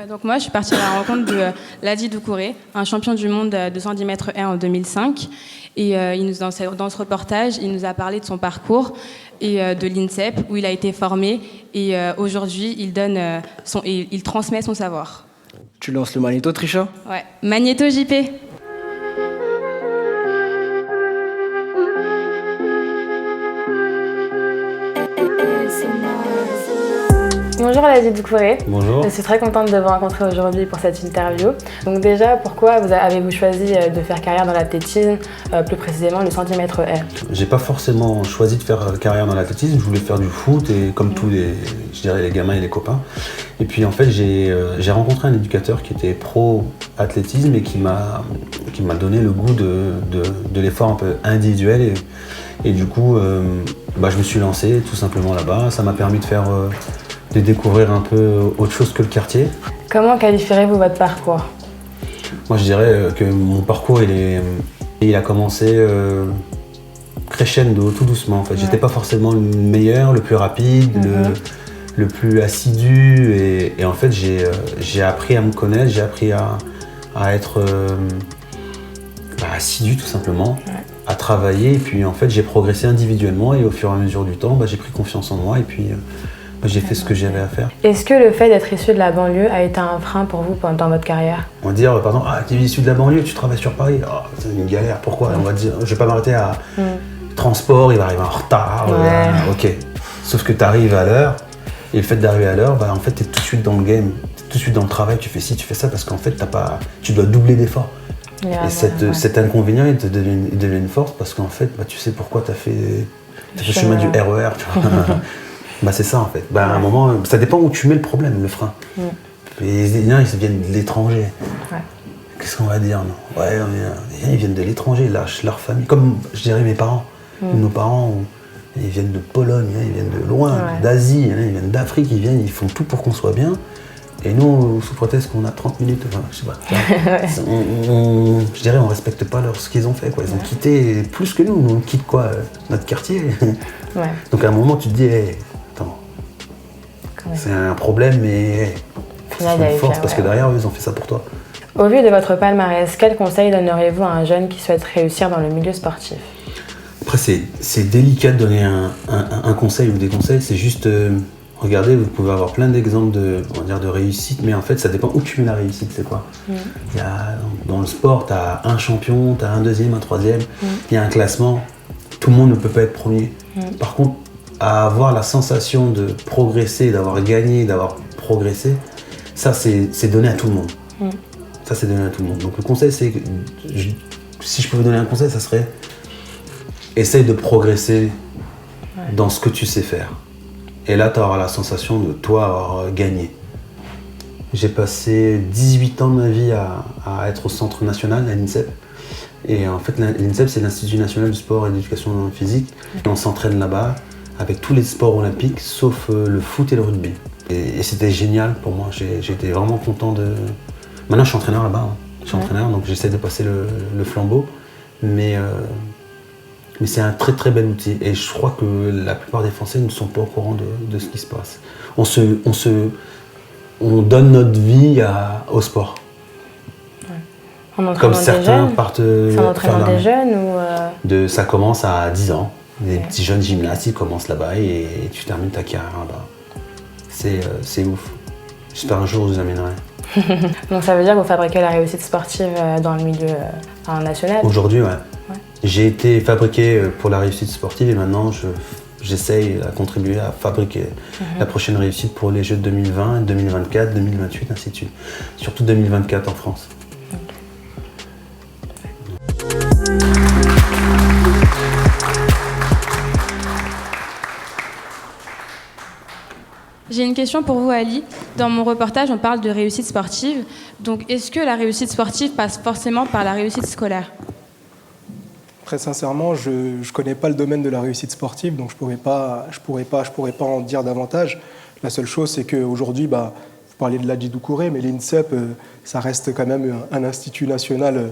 Speaker 8: Donc moi, je suis partie à la rencontre de Ladi Doucouré, un champion du monde de 210 mètres haies en 2005. Et dans ce reportage, il nous a parlé de son parcours et de l'INSEP, où il a été formé. Et aujourd'hui, il transmet son savoir.
Speaker 2: Tu lances le magnéto, Trisha ?
Speaker 8: Ouais. Magnéto JP.
Speaker 9: Bonjour Ladi Doucouré.
Speaker 3: Bonjour.
Speaker 9: Je suis très contente de vous rencontrer aujourd'hui pour cette interview. Donc déjà, pourquoi avez-vous choisi de faire carrière dans l'athlétisme, plus précisément le 110 mètres haies ?
Speaker 3: J'ai pas forcément choisi de faire carrière dans l'athlétisme, je voulais faire du foot et comme tous les gamins et les copains. Et puis en fait, j'ai rencontré un éducateur qui était pro athlétisme et qui m'a donné le goût de l'effort un peu individuel et du coup, je me suis lancé tout simplement là-bas. Ça m'a permis de découvrir un peu autre chose que le quartier.
Speaker 9: Comment qualifierez-vous votre parcours ?
Speaker 3: Moi je dirais que mon parcours il a commencé crescendo, tout doucement en fait. Ouais. J'étais pas forcément le meilleur, le plus rapide, le plus assidu et en fait j'ai appris à me connaître, j'ai appris à être assidu tout simplement, à travailler et puis en fait j'ai progressé individuellement et au fur et à mesure du temps j'ai pris confiance en moi et puis j'ai fait ce que j'avais à faire.
Speaker 9: Est-ce que le fait d'être issu de la banlieue a été un frein pour vous dans votre carrière ?
Speaker 3: On va dire, par exemple, tu es issu de la banlieue, tu travailles sur Paris, c'est une galère, pourquoi ? On va dire, je vais pas m'arrêter à transport, il va arriver en retard, ok. Sauf que tu arrives à l'heure, et le fait d'arriver à l'heure, en fait, tu es tout de suite dans le game, tu es tout de suite dans le travail, tu fais ci, tu fais ça, parce qu'en fait, tu dois doubler d'efforts. Et cet inconvénient, il devient une force, parce qu'en fait, tu sais pourquoi tu as fait le chemin du RER, tu vois. C'est ça en fait. À un moment, ça dépend où tu mets le problème, le frein. Les Indiens, ils viennent de l'étranger. Qu'est-ce qu'on va dire, non ? Ils viennent de l'étranger, ils lâchent leur famille. Comme je dirais mes parents. Nos parents, ils viennent de Pologne, ils viennent de loin, d'Asie, ils viennent d'Afrique, ils font tout pour qu'on soit bien. Et nous, sous prétexte qu'on a 30 minutes, je sais pas. Je dirais, on respecte pas ce qu'ils ont fait, quoi. Ils ont quitté plus que nous. Nous, on quitte quoi ? Notre quartier. Donc à un moment, tu te dis, attends, c'est un problème, mais c'est une force, parce que derrière, eux, ils ont fait ça pour toi.
Speaker 9: Au vu de votre palmarès, quel conseil donneriez-vous à un jeune qui souhaite réussir dans le milieu sportif ?
Speaker 3: Après, c'est délicat de donner un conseil ou des conseils, c'est juste... Regardez, vous pouvez avoir plein d'exemples de réussite, mais en fait, ça dépend où tu mets la réussite, c'est quoi. Dans le sport, tu as un champion, tu as un deuxième, un troisième, il y a un classement, tout le monde ne peut pas être premier. Par contre, à avoir la sensation de progresser, d'avoir gagné, d'avoir progressé, ça, c'est donné à tout le monde. Ça, c'est donné à tout le monde. Donc le conseil, c'est que, si je pouvais donner un conseil, ça serait essaye de progresser dans ce que tu sais faire. Et là, tu auras la sensation de toi avoir gagné. J'ai passé 18 ans de ma vie à être au centre national, à l'INSEP. Et en fait, l'INSEP, c'est l'Institut national du sport et de l'éducation physique. Et on s'entraîne là-bas avec tous les sports olympiques, sauf le foot et le rugby. Et c'était génial pour moi. J'étais vraiment content de... Maintenant, je suis entraîneur là-bas. Hein. Je suis entraîneur, donc j'essaie de passer le flambeau. Mais c'est un très très bel outil. Et je crois que la plupart des Français ne sont pas au courant de ce qui se passe. On donne notre vie au sport.
Speaker 9: Ouais.
Speaker 3: Comme certains partent
Speaker 9: c'est un entraînement des jeunes ou
Speaker 3: ça commence à 10 ans. Les petits jeunes gymnastes, ils commencent là-bas et tu termines ta carrière là-bas. C'est ouf. J'espère un jour vous amènerai.
Speaker 9: Donc ça veut dire que vous fabriquez la réussite sportive dans le milieu national?
Speaker 3: Aujourd'hui, ouais. J'ai été fabriqué pour la réussite sportive et maintenant j'essaye à contribuer à fabriquer la prochaine réussite pour les Jeux de 2020, 2024, 2028, ainsi de suite. Surtout 2024 en France.
Speaker 8: J'ai une question pour vous, Ali. Dans mon reportage, on parle de réussite sportive. Donc, est-ce que la réussite sportive passe forcément par la réussite scolaire?
Speaker 4: Très sincèrement, je ne connais pas le domaine de la réussite sportive, donc je pourrais pas en dire davantage. La seule chose, c'est qu'aujourd'hui, vous parlez de l'Adi Doucouré, mais l'INSEP, ça reste quand même un institut national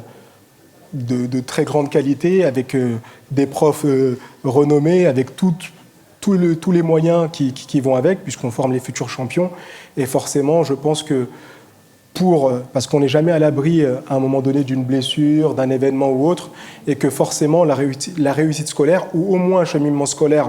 Speaker 4: de très grande qualité, avec des profs renommés, avec tous les moyens qui vont avec, puisqu'on forme les futurs champions. Et forcément, je pense que parce qu'on n'est jamais à l'abri à un moment donné d'une blessure, d'un événement ou autre, et que forcément la réussite scolaire, ou au moins un cheminement scolaire,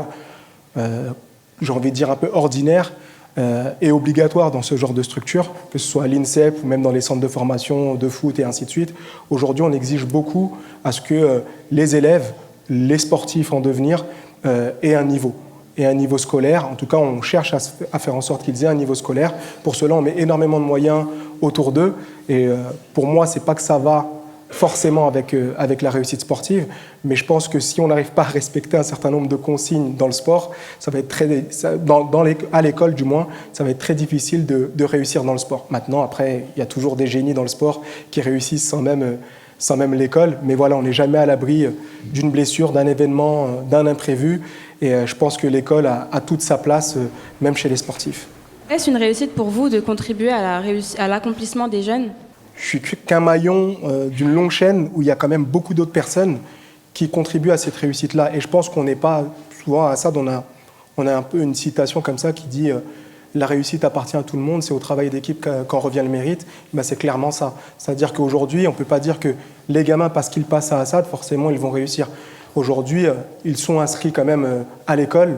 Speaker 4: j'ai envie de dire un peu ordinaire, est obligatoire dans ce genre de structure, que ce soit à l'INSEP ou même dans les centres de formation de foot et ainsi de suite. Aujourd'hui, on exige beaucoup à ce que les élèves, les sportifs en devenir, aient un niveau. Et un niveau scolaire. En tout cas, on cherche à faire en sorte qu'ils aient un niveau scolaire. Pour cela, on met énormément de moyens autour d'eux. Et pour moi, c'est pas que ça va forcément avec la réussite sportive, mais je pense que si on n'arrive pas à respecter un certain nombre de consignes dans le sport, ça va être à l'école du moins, ça va être très difficile de réussir dans le sport. Maintenant, après, il y a toujours des génies dans le sport qui réussissent sans même l'école, mais voilà, on n'est jamais à l'abri d'une blessure, d'un événement, d'un imprévu. Et je pense que l'école a toute sa place, même chez les sportifs.
Speaker 8: Est-ce une réussite pour vous de contribuer à l'accomplissement des jeunes?
Speaker 4: Je suis qu'un maillon d'une longue chaîne où il y a quand même beaucoup d'autres personnes qui contribuent à cette réussite-là. Et je pense qu'on n'est pas, souvent à Assad, on a un peu une citation comme ça qui dit la réussite appartient à tout le monde, c'est au travail d'équipe qu'en revient le mérite. C'est clairement ça. C'est-à-dire qu'aujourd'hui, on ne peut pas dire que les gamins, parce qu'ils passent à Assad, forcément, ils vont réussir. Aujourd'hui, ils sont inscrits quand même à l'école,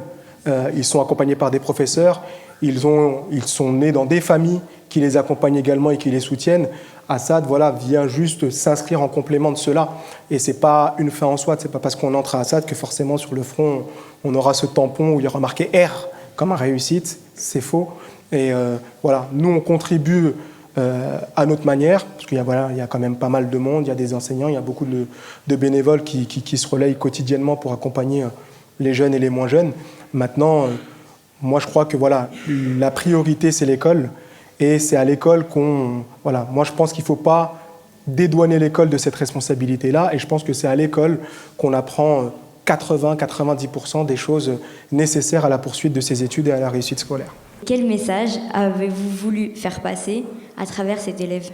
Speaker 4: ils sont accompagnés par des professeurs, ils sont nés dans des familles qui les accompagnent également et qui les soutiennent. Assad, vient juste s'inscrire en complément de cela. Et ce n'est pas une fin en soi, ce n'est pas parce qu'on entre à Assad que forcément sur le front, on aura ce tampon où il y aura marqué R comme un réussite, c'est faux. Et nous on contribue à notre manière, parce qu'il y a quand même pas mal de monde, il y a des enseignants, il y a beaucoup de bénévoles qui se relayent quotidiennement pour accompagner les jeunes et les moins jeunes. Maintenant, moi je crois que la priorité c'est l'école, et c'est à l'école moi je pense qu'il ne faut pas dédouaner l'école de cette responsabilité-là, et je pense que c'est à l'école qu'on apprend 80-90% des choses nécessaires à la poursuite de ses études et à la réussite scolaire.
Speaker 21: Quel message avez-vous voulu faire passer à travers cet élève?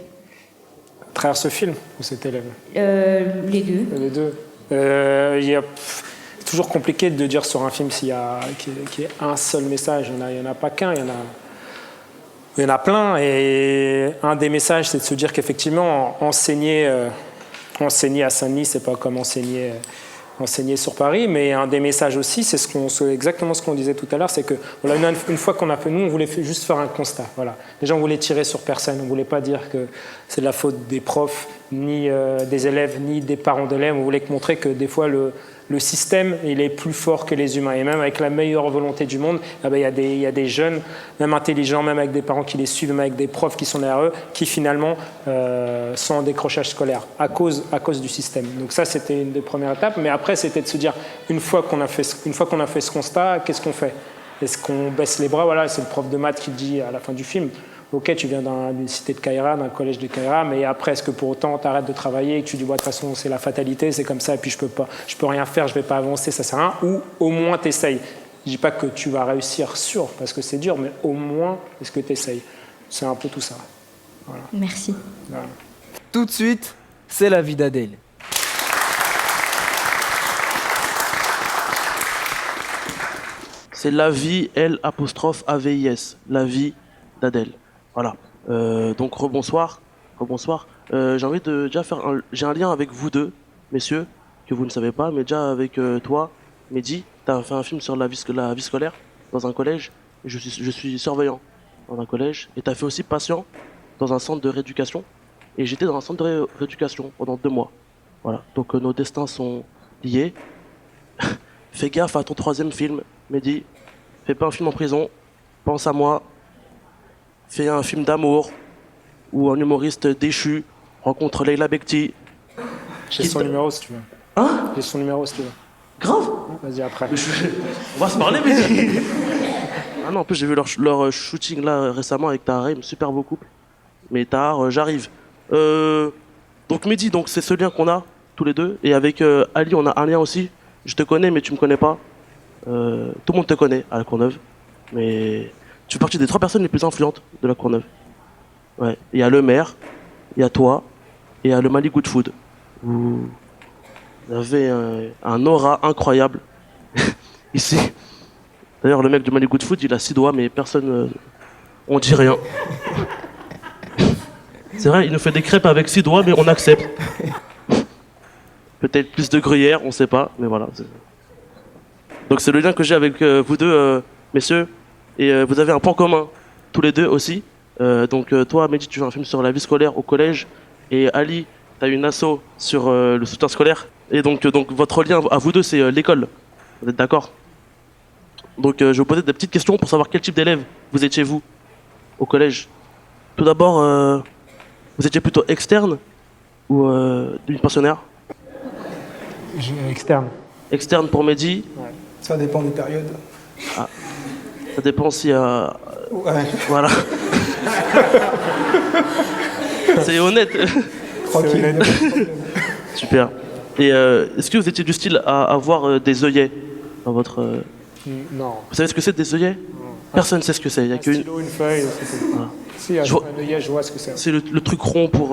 Speaker 5: À travers ce film ou cet élève?
Speaker 21: Les deux.
Speaker 5: Les deux. C'est toujours compliqué de dire sur un film qu'il y a un seul message. Il n'y en a pas qu'un, il y en a plein. Et un des messages, c'est de se dire qu'effectivement, enseigner à Saint-Denis, c'est pas comme enseigner sur Paris, mais un des messages aussi, c'est exactement ce qu'on disait tout à l'heure, c'est que une fois qu'on a fait, nous, on voulait juste faire un constat. Voilà. Déjà, on voulait tirer sur personne, on ne voulait pas dire que c'est de la faute des profs, ni des élèves, ni des parents d'élèves. On voulait montrer que des fois, le système, il est plus fort que les humains. Et même avec la meilleure volonté du monde, il y a des jeunes, même intelligents, même avec des parents qui les suivent, même avec des profs qui sont derrière eux, qui finalement sont en décrochage scolaire à cause du système. Donc ça, c'était une des premières étapes. Mais après, c'était de se dire, une fois qu'on a fait ce constat, qu'est-ce qu'on fait? Est-ce qu'on baisse les bras? Voilà, c'est le prof de maths qui dit à la fin du film. Ok, tu viens d'une cité de Caïra, d'un collège de Caïra, mais après, est-ce que pour autant tu arrêtes de travailler et que tu dis, de toute façon, c'est la fatalité, c'est comme ça, et puis je peux rien faire, je ne vais pas avancer, ça sert à rien, ou au moins tu essayes. Je dis pas que tu vas réussir sûr, parce que c'est dur, mais au moins, est-ce que tu essayes? C'est un peu tout ça. Voilà.
Speaker 21: Merci.
Speaker 5: Voilà.
Speaker 2: Tout de suite, c'est la vie d'Adèle.
Speaker 14: C'est la vie, L'_AVIS, la vie d'Adèle. Voilà. Donc rebonsoir. J'ai envie de déjà faire j'ai un lien avec vous deux, messieurs, que vous ne savez pas, mais déjà avec toi, Mehdi, tu as fait un film sur la vie scolaire dans un collège. Je suis surveillant dans un collège. Et tu as fait aussi patient dans un centre de rééducation. Et j'étais dans un centre de rééducation pendant 2 mois. Voilà. Donc nos destins sont liés. Fais gaffe à ton 3e film, Mehdi. Fais pas un film en prison. Pense à moi. Fais un film d'amour où un humoriste déchu rencontre Leila Bekti.
Speaker 5: J'ai son numéro si tu veux.
Speaker 14: Hein?
Speaker 5: J'ai son numéro si tu veux.
Speaker 14: Grave.
Speaker 5: Vas-y après.
Speaker 14: On va se parler, Mehdi. Ah non, en plus j'ai vu leur shooting là récemment avec Tahar, super beau couple. Mais Tahar, j'arrive. Donc Mehdi, donc c'est ce lien qu'on a tous les deux. Et avec Ali, on a un lien aussi. Je te connais, mais tu me connais pas. Tout le monde te connaît à la Courneuve. Mais tu fais partie des 3 personnes les plus influentes de la Courneuve. Ouais. Il y a le maire, il y a toi, et il y a le Mali Good Food. Vous avez un aura incroyable ici. D'ailleurs, le mec du Mali Good Food, il a 6 doigts, mais personne. On dit rien. C'est vrai, il nous fait des crêpes avec 6 doigts, mais on accepte. Peut-être plus de gruyère, on sait pas, mais voilà. Donc c'est le lien que j'ai avec vous deux, messieurs. Et vous avez un point commun, tous les deux aussi. Donc toi, Mehdi, tu fais un film sur la vie scolaire au collège. Et Ali, tu as une asso sur le soutien scolaire. Et donc votre lien à vous deux, c'est l'école. Vous êtes d'accord? Donc je vais vous poser des petites questions pour savoir quel type d'élève vous étiez vous au collège. Tout d'abord, vous étiez plutôt externe ou d'une pensionnaire?
Speaker 5: Externe.
Speaker 14: Externe pour Mehdi?
Speaker 5: Ouais.
Speaker 4: Ça dépend des périodes.
Speaker 14: Ah. Ça dépend si...
Speaker 4: Ouais.
Speaker 14: Voilà. C'est honnête.
Speaker 4: Tranquille.
Speaker 14: Super. Et est-ce que vous étiez du style à avoir des œillets dans votre...
Speaker 5: Non.
Speaker 14: Vous savez ce que c'est des œillets? Personne ne sait ce que c'est. Il y a
Speaker 5: Un
Speaker 14: qu'une...
Speaker 5: stylo, une feuille, c'est tout.
Speaker 14: Voilà.
Speaker 5: Si, un œillet, je vois ce que c'est.
Speaker 14: C'est le truc rond pour...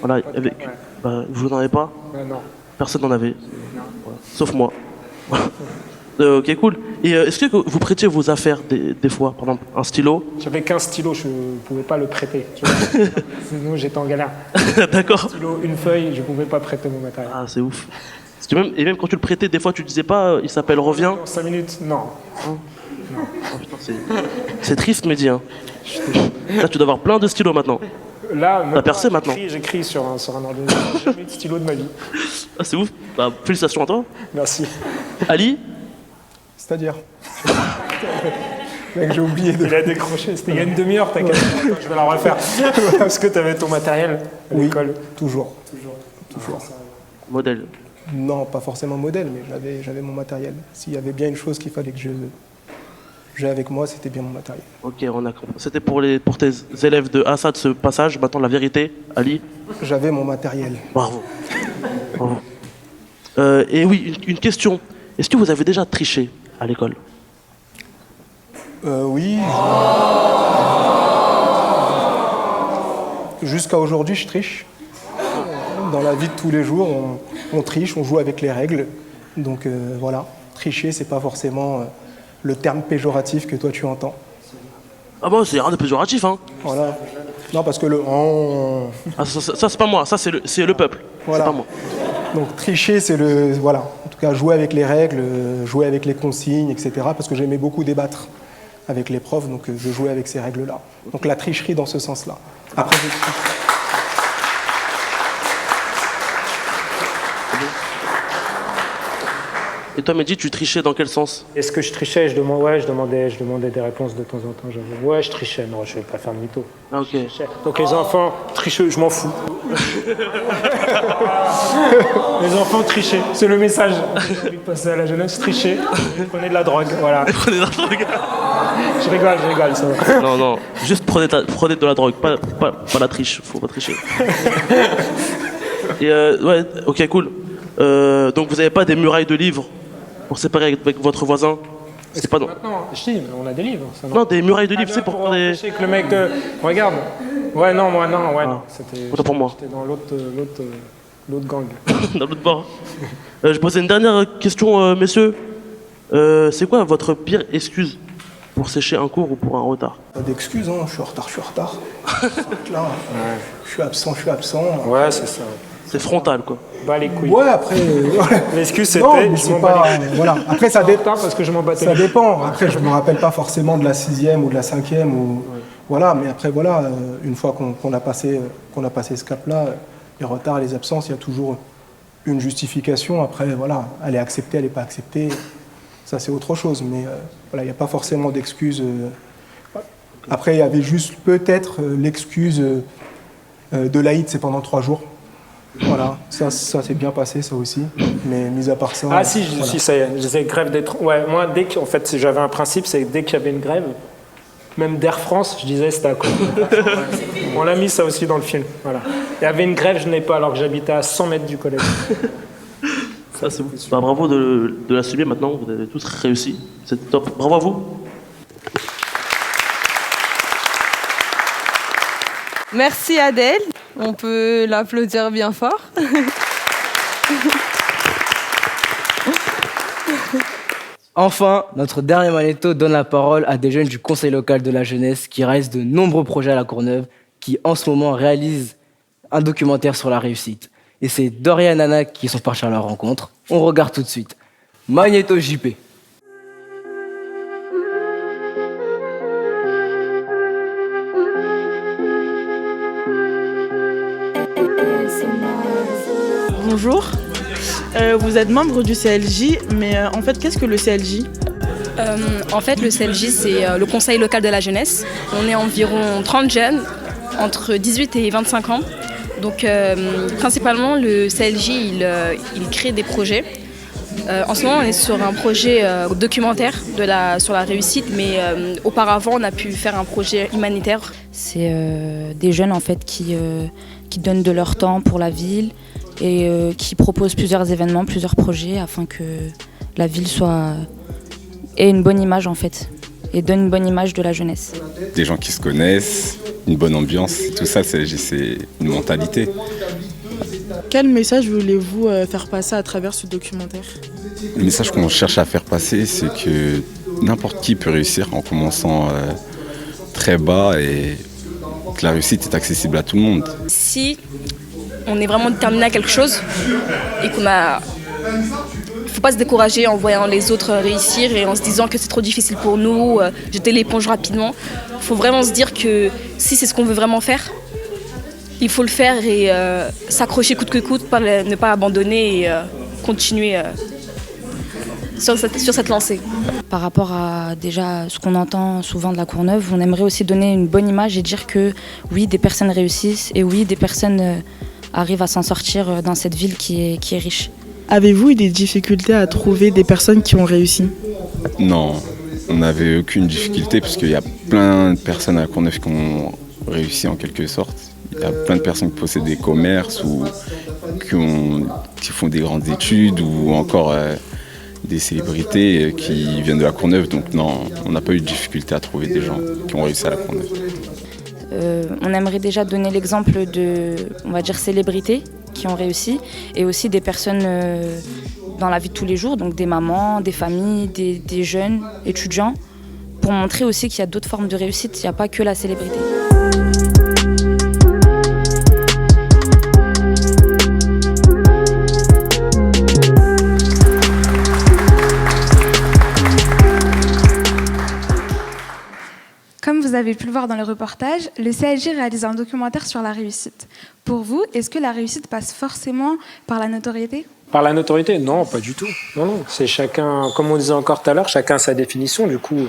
Speaker 14: voilà, avec...
Speaker 5: Ouais.
Speaker 14: Bah, vous n'en avez pas?
Speaker 5: Non.
Speaker 14: Personne n'en avait.
Speaker 5: Non.
Speaker 14: Voilà. Sauf moi. Ok, cool. Et est-ce que vous prêtiez vos affaires des fois? Par exemple, un stylo?
Speaker 5: J'avais qu'un stylo, je ne pouvais pas le prêter. Tu vois. Sinon, j'étais en galère.
Speaker 14: D'accord.
Speaker 5: Un stylo, une feuille, je ne pouvais pas prêter mon matériel.
Speaker 14: Ah, c'est ouf. Parce que même quand tu le prêtais, des fois, tu disais pas, il s'appelle Reviens.
Speaker 5: Dans 5 minutes, non.
Speaker 14: Oh, putain, c'est triste, Mehdi. Hein. Là, tu dois avoir plein de stylos maintenant.
Speaker 5: Là,
Speaker 14: t'as percé maintenant.
Speaker 5: J'écris sur un ordinateur. J'ai jamais eu de stylo de ma vie.
Speaker 14: Ah, c'est ouf. Bah, félicitations à toi.
Speaker 5: Merci.
Speaker 14: Ali?
Speaker 4: C'est-à-dire Mec, j'ai oublié de...
Speaker 5: Il a décroché, c'était il y a une demi-heure, t'inquiète. Je vais la refaire. Est-ce que t'avais ton matériel à l'école?
Speaker 4: Toujours.
Speaker 14: Modèle?
Speaker 4: Non, pas forcément modèle, mais j'avais mon matériel. S'il y avait bien une chose qu'il fallait que j'ai avec moi, c'était bien mon matériel.
Speaker 14: Ok, on a compris. C'était pour tes élèves de Assad ce passage. Maintenant, la vérité, Ali?
Speaker 4: J'avais mon matériel.
Speaker 14: Bravo. Bravo. Et oui, une question. Est-ce que vous avez déjà triché à l'école?
Speaker 4: Oui. Jusqu'à aujourd'hui, je triche. Dans la vie de tous les jours, on triche, on joue avec les règles. Donc voilà, tricher, c'est pas forcément le terme péjoratif que toi tu entends.
Speaker 14: Ah bon, c'est rien de péjoratif, hein?
Speaker 4: Voilà. Non, parce que
Speaker 14: Ah, ça c'est pas moi, ça c'est le peuple.
Speaker 4: Voilà.
Speaker 14: C'est pas moi.
Speaker 4: Donc tricher, c'est le... Voilà. En tout cas, jouer avec les règles, jouer avec les consignes, etc. Parce que j'aimais beaucoup débattre avec les profs, donc je jouais avec ces règles-là. Donc la tricherie dans ce sens-là. Après,
Speaker 14: Et toi, Mehdi, tu trichais dans quel sens?
Speaker 5: Est-ce que je trichais? Je demandais des réponses de temps en temps. J'avais, ouais, je trichais. Non, je ne vais pas faire de mytho.
Speaker 14: Ah, ok.
Speaker 5: Donc les enfants, tricheux, je m'en fous. Les enfants, tricher. C'est le message. J'ai envie de passer à la jeunesse, tricher. Prenez de la drogue, voilà.
Speaker 14: Prenez de la drogue.
Speaker 5: Je rigole, ça va.
Speaker 14: Non, juste prenez de la drogue, pas la triche, faut pas tricher. Et ouais, ok, cool. Donc vous avez pas des murailles de livres pour séparer avec votre voisin? C'est pas non.
Speaker 5: Maintenant, si, mais on a des livres. Ça,
Speaker 14: Non, des murailles de livres, c'est pour faire des...
Speaker 5: empêcher que le mec regarde. Ouais, non, moi, non, ouais,
Speaker 14: Ah.
Speaker 5: non. C'était,
Speaker 14: Autant pour moi.
Speaker 5: J'étais dans l'autre gang.
Speaker 14: Dans l'autre bord. Je posais une dernière question, messieurs. C'est quoi votre pire excuse pour sécher un cours ou pour un retard?
Speaker 4: Pas d'excuses, hein. Je suis en retard. Là, je suis absent.
Speaker 5: Ouais, c'est ça.
Speaker 14: C'est frontal, quoi.
Speaker 5: Bah les couilles.
Speaker 4: Ouais, après.
Speaker 5: L'excuse
Speaker 4: Non,
Speaker 5: c'était,
Speaker 4: mais
Speaker 5: je
Speaker 4: c'est
Speaker 5: m'en
Speaker 4: pas.
Speaker 5: bats les couilles.
Speaker 4: Voilà. Après, ça dépend.
Speaker 5: Parce que je m'en battais
Speaker 4: Ça
Speaker 5: les couilles.
Speaker 4: dépend. Après, je me rappelle pas forcément de la 6e ou de la 5e ou voilà. Mais après, voilà, une fois qu'on a passé ce cap-là, les retards, les absences, il y a toujours une justification. Après, voilà, elle est acceptée, elle n'est pas acceptée. Ça, c'est autre chose. Mais voilà, il n'y a pas forcément d'excuses. Après, il y avait juste peut-être l'excuse de l'Aïd, c'est pendant 3 jours. Voilà, ça s'est bien passé, ça aussi. Mais mis à part ça.
Speaker 5: Ah si,
Speaker 4: voilà.
Speaker 5: si, ça y est, j'essaie grève d'être. Ouais, moi, en fait, j'avais un principe, c'est que dès qu'il y avait une grève, même d'Air France, je disais c'était à cause. On l'a mis ça aussi dans le film. Voilà. Il y avait une grève, je n'ai pas, alors que j'habitais à 100 mètres du collège.
Speaker 14: Ça, c'est bon. Bah, bravo de l'assumer maintenant, vous avez tous réussi. C'est top. Bravo à vous.
Speaker 1: Merci Adèle. On peut l'applaudir bien fort.
Speaker 2: Enfin, notre dernier magnéto donne la parole à des jeunes du Conseil local de la jeunesse qui réalisent de nombreux projets à La Courneuve, qui en ce moment réalisent un documentaire sur la réussite. Et c'est Dorian et Nana qui sont partis à leur rencontre. On regarde tout de suite. Magnéto JP.
Speaker 11: Bonjour, vous êtes membre du CLJ, mais en fait, qu'est-ce que le CLJ?
Speaker 7: En fait, le CLJ, c'est le Conseil local de la jeunesse. On est environ 30 jeunes, entre 18 et 25 ans. Donc, principalement, le CLJ, il crée des projets. En ce moment, on est sur un projet documentaire sur la réussite, mais auparavant, on a pu faire un projet humanitaire.
Speaker 12: C'est des jeunes en fait qui donnent de leur temps pour la ville et qui proposent plusieurs événements, plusieurs projets afin que la ville ait une bonne image en fait et donne une bonne image de la jeunesse.
Speaker 22: Des gens qui se connaissent, une bonne ambiance, tout ça c'est une mentalité.
Speaker 11: Quel message voulez-vous faire passer à travers ce documentaire?
Speaker 22: Le message qu'on cherche à faire passer, c'est que n'importe qui peut réussir en commençant très bas et que la réussite est accessible à tout le monde.
Speaker 7: Si on est vraiment déterminé à quelque chose et il ne faut pas se décourager en voyant les autres réussir et en se disant que c'est trop difficile pour nous, jeter l'éponge rapidement. Il faut vraiment se dire que si c'est ce qu'on veut vraiment faire, il faut le faire et s'accrocher coûte que coûte, ne pas abandonner et continuer sur cette lancée.
Speaker 12: Par rapport à déjà ce qu'on entend souvent de La Courneuve, on aimerait aussi donner une bonne image et dire que oui, des personnes réussissent et oui, des personnes arrivent à s'en sortir dans cette ville qui est riche.
Speaker 11: Avez-vous eu des difficultés à trouver des personnes qui ont réussi?
Speaker 22: Non, on n'avait aucune difficulté parce qu'il y a plein de personnes à La Courneuve qui ont réussi en quelque sorte. Il y a plein de personnes qui possèdent des commerces ou qui font des grandes études ou encore des célébrités qui viennent de La Courneuve. Donc non, on n'a pas eu de difficulté à trouver des gens qui ont réussi à La Courneuve.
Speaker 12: On aimerait déjà donner l'exemple de, on va dire, célébrités qui ont réussi et aussi des personnes dans la vie de tous les jours, donc des mamans, des familles, des jeunes étudiants, pour montrer aussi qu'il y a d'autres formes de réussite, il n'y a pas que la célébrité.
Speaker 23: Comme vous avez pu le voir dans le reportage, le CLJ réalise un documentaire sur la réussite. Pour vous, est-ce que la réussite passe forcément par la notoriété?
Speaker 5: Par la notoriété? Non, pas du tout. Non. C'est chacun, comme on disait encore tout à l'heure, chacun a sa définition. Du coup,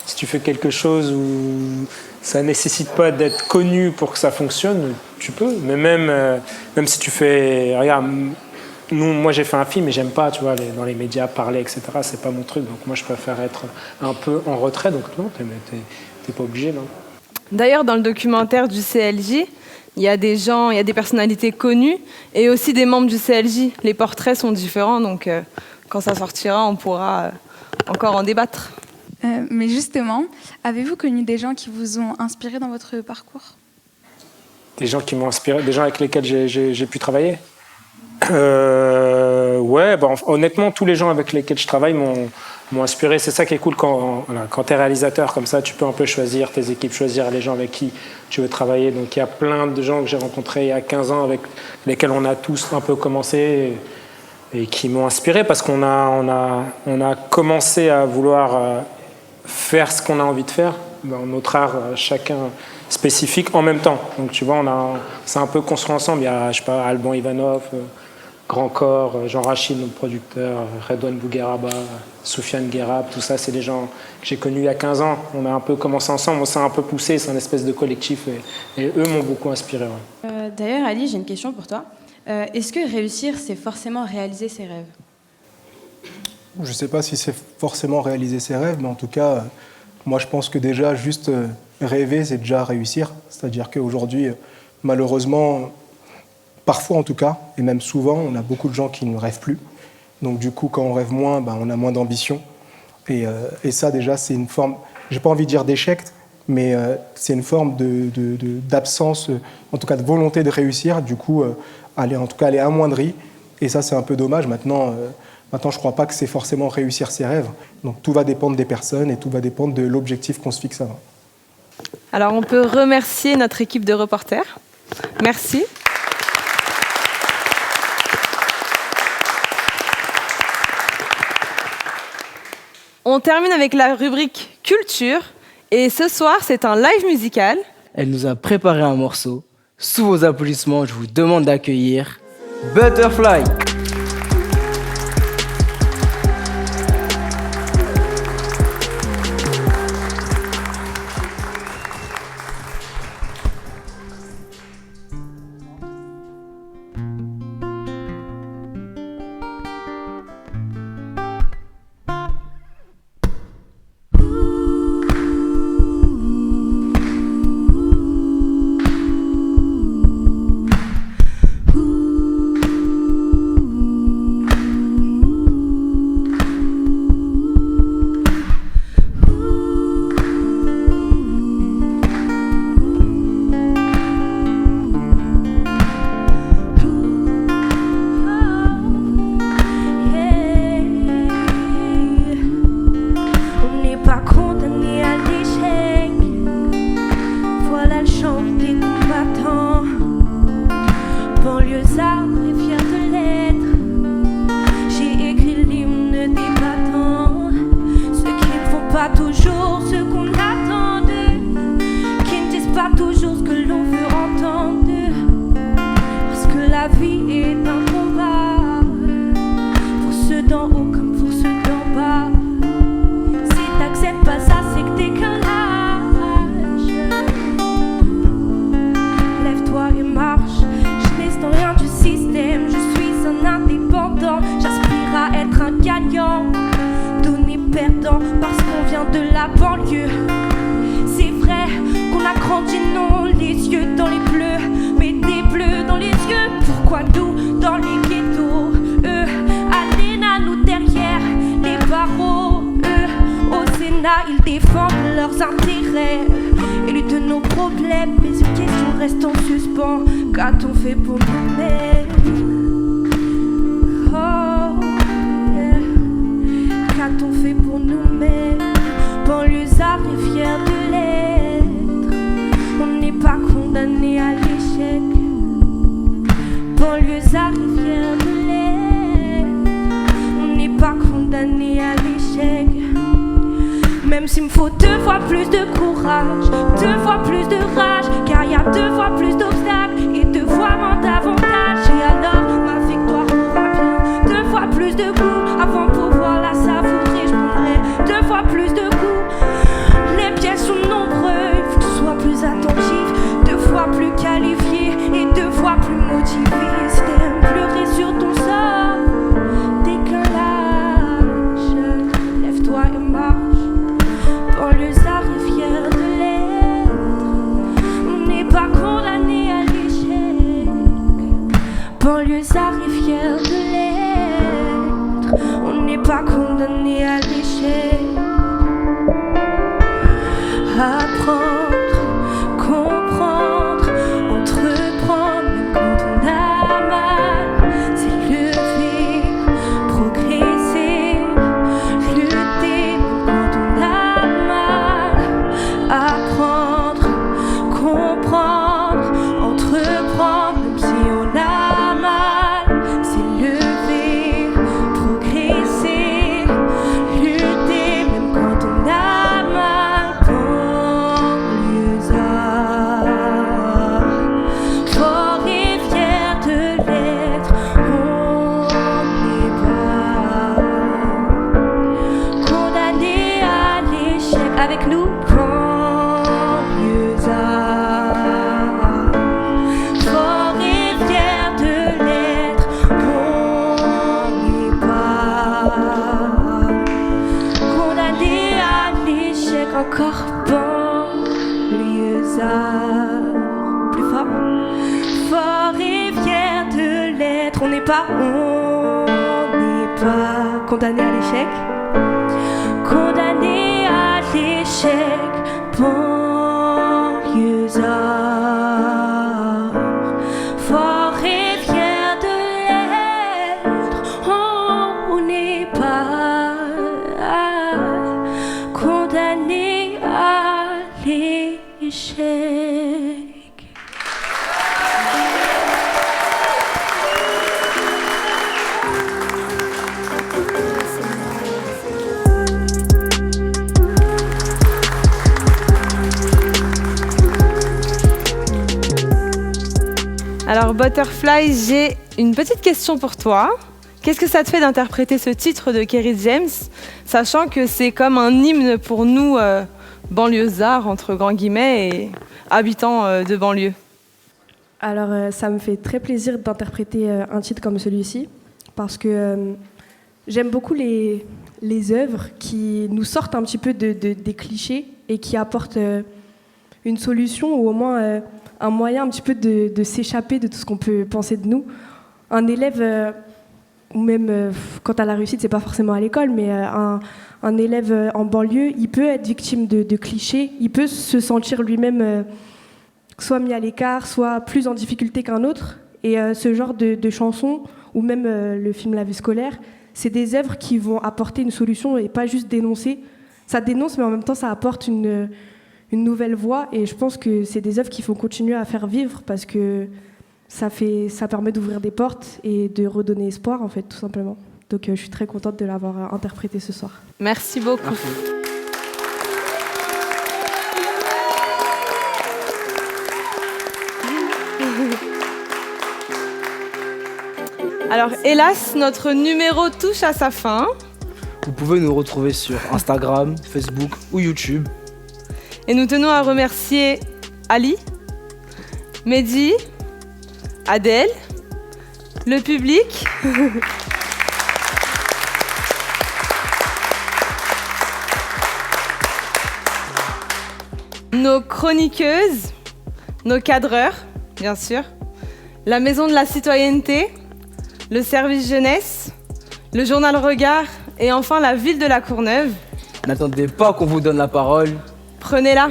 Speaker 5: si tu fais quelque chose où ça ne nécessite pas d'être connu pour que ça fonctionne, tu peux. Mais même si tu fais... Regarde, moi j'ai fait un film et j'aime pas, tu vois, dans les médias parler, etc. C'est pas mon truc. Donc moi je préfère être un peu en retrait. Donc non, t'es pas obligé, non.
Speaker 1: D'ailleurs, dans le documentaire du CLJ, il y a des gens, il y a des personnalités connues et aussi des membres du CLJ. Les portraits sont différents, donc quand ça sortira, on pourra encore en débattre.
Speaker 23: Mais justement, avez-vous connu des gens qui vous ont inspiré dans votre parcours?
Speaker 5: Des gens qui m'ont inspiré, des gens avec lesquels j'ai pu travailler. Ouais, honnêtement, tous les gens avec lesquels je travaille m'ont inspiré. C'est ça qui est cool quand tu es réalisateur comme ça, tu peux un peu choisir tes équipes, choisir les gens avec qui tu veux travailler. Donc il y a plein de gens que j'ai rencontrés il y a 15 ans avec lesquels on a tous un peu commencé et qui m'ont inspiré parce qu'on a commencé à vouloir faire ce qu'on a envie de faire dans notre art, chacun spécifique en même temps. Donc tu vois, c'est un peu construit ensemble. Il y a, je sais pas, Alban Ivanov, Grand Corps, Jean Rachid, notre producteur, Redouane Bougueraba, Soufiane Guérab, tout ça, c'est des gens que j'ai connus il y a 15 ans. On a un peu commencé ensemble, on s'est un peu poussé, c'est un espèce de collectif et eux m'ont beaucoup inspiré. Ouais.
Speaker 8: D'ailleurs, Ali, j'ai une question pour toi. Est-ce que réussir, c'est forcément réaliser ses rêves?
Speaker 4: Je ne sais pas si c'est forcément réaliser ses rêves, mais en tout cas, moi je pense que déjà, juste rêver, c'est déjà réussir. C'est-à-dire qu'aujourd'hui, malheureusement, parfois en tout cas, et même souvent, on a beaucoup de gens qui ne rêvent plus. Donc du coup, quand on rêve moins, on a moins d'ambition. Et ça déjà, c'est une forme, j'ai pas envie de dire d'échec, mais c'est une forme d'absence, en tout cas de volonté de réussir. Du coup, elle est amoindrie. Et ça, c'est un peu dommage. Maintenant, je ne crois pas que c'est forcément réussir ses rêves. Donc tout va dépendre des personnes et tout va dépendre de l'objectif qu'on se fixe avant.
Speaker 1: Alors on peut remercier notre équipe de reporters. Merci. On termine avec la rubrique culture. Et ce soir, c'est un live musical.
Speaker 2: Elle nous a préparé un morceau. Sous vos applaudissements, je vous demande d'accueillir Butterfly.
Speaker 6: Même s'il me faut 2 fois plus de courage, 2 fois plus de rage, car il y a 2 fois plus d'obstacles et 2 fois moins d'avantages. Et alors ma victoire aura bien 2 fois plus de coups avant de pouvoir la savourer. Je prendrai 2 fois plus de coups. Les pièges sont nombreux, il faut que tu sois plus attentif, 2 fois plus qualifié et 2 fois plus motivé. Si t'aimes pleurer sur ton sort, déclin l'âge, lève-toi et marche. Banlieusard est fier de l'être, on n'est pas condamné à l'échec. Banlieusard est fier de l'être, on n'est pas condamné à l'échec. arts. Plus fort. Fort et fier de l'être, on n'est pas condamné à l'échec. Condamné à l'échec, banlieusard. Fort et fier de l'être, on n'est pas condamné à l'échec.
Speaker 1: Alors Butterfly, j'ai une petite question pour toi. Qu'est-ce que ça te fait d'interpréter ce titre de Kerry James, sachant que c'est comme un hymne pour nous, banlieusards, entre grands guillemets, et habitants de banlieue?
Speaker 15: Alors ça me fait très plaisir d'interpréter un titre comme celui-ci, parce que j'aime beaucoup les œuvres qui nous sortent un petit peu des clichés et qui apportent une solution ou au moins un moyen un petit peu de s'échapper de tout ce qu'on peut penser de nous. Un élève, ou même quant à la réussite, c'est pas forcément à l'école, mais un élève en banlieue, il peut être victime de clichés, il peut se sentir lui-même soit mis à l'écart, soit plus en difficulté qu'un autre. Et ce genre de chansons, ou même le film La vie scolaire, c'est des œuvres qui vont apporter une solution et pas juste dénoncer. Ça dénonce, mais en même temps, ça apporte une nouvelle voie. Et je pense que c'est des œuvres qu'il faut continuer à faire vivre parce que ça permet d'ouvrir des portes et de redonner espoir, en fait, tout simplement. Donc je suis très contente de l'avoir interprété ce soir.
Speaker 1: Merci beaucoup. Merci. Alors, hélas, notre numéro touche à sa fin.
Speaker 2: Vous pouvez nous retrouver sur Instagram, Facebook ou YouTube.
Speaker 1: Et nous tenons à remercier Ali, Mehdi, Adèle, le public. Nos chroniqueuses, nos cadreurs, bien sûr, la Maison de la Citoyenneté, le service jeunesse, le journal Regard et enfin la ville de La Courneuve.
Speaker 2: N'attendez pas qu'on vous donne la parole.
Speaker 1: Prenez-la.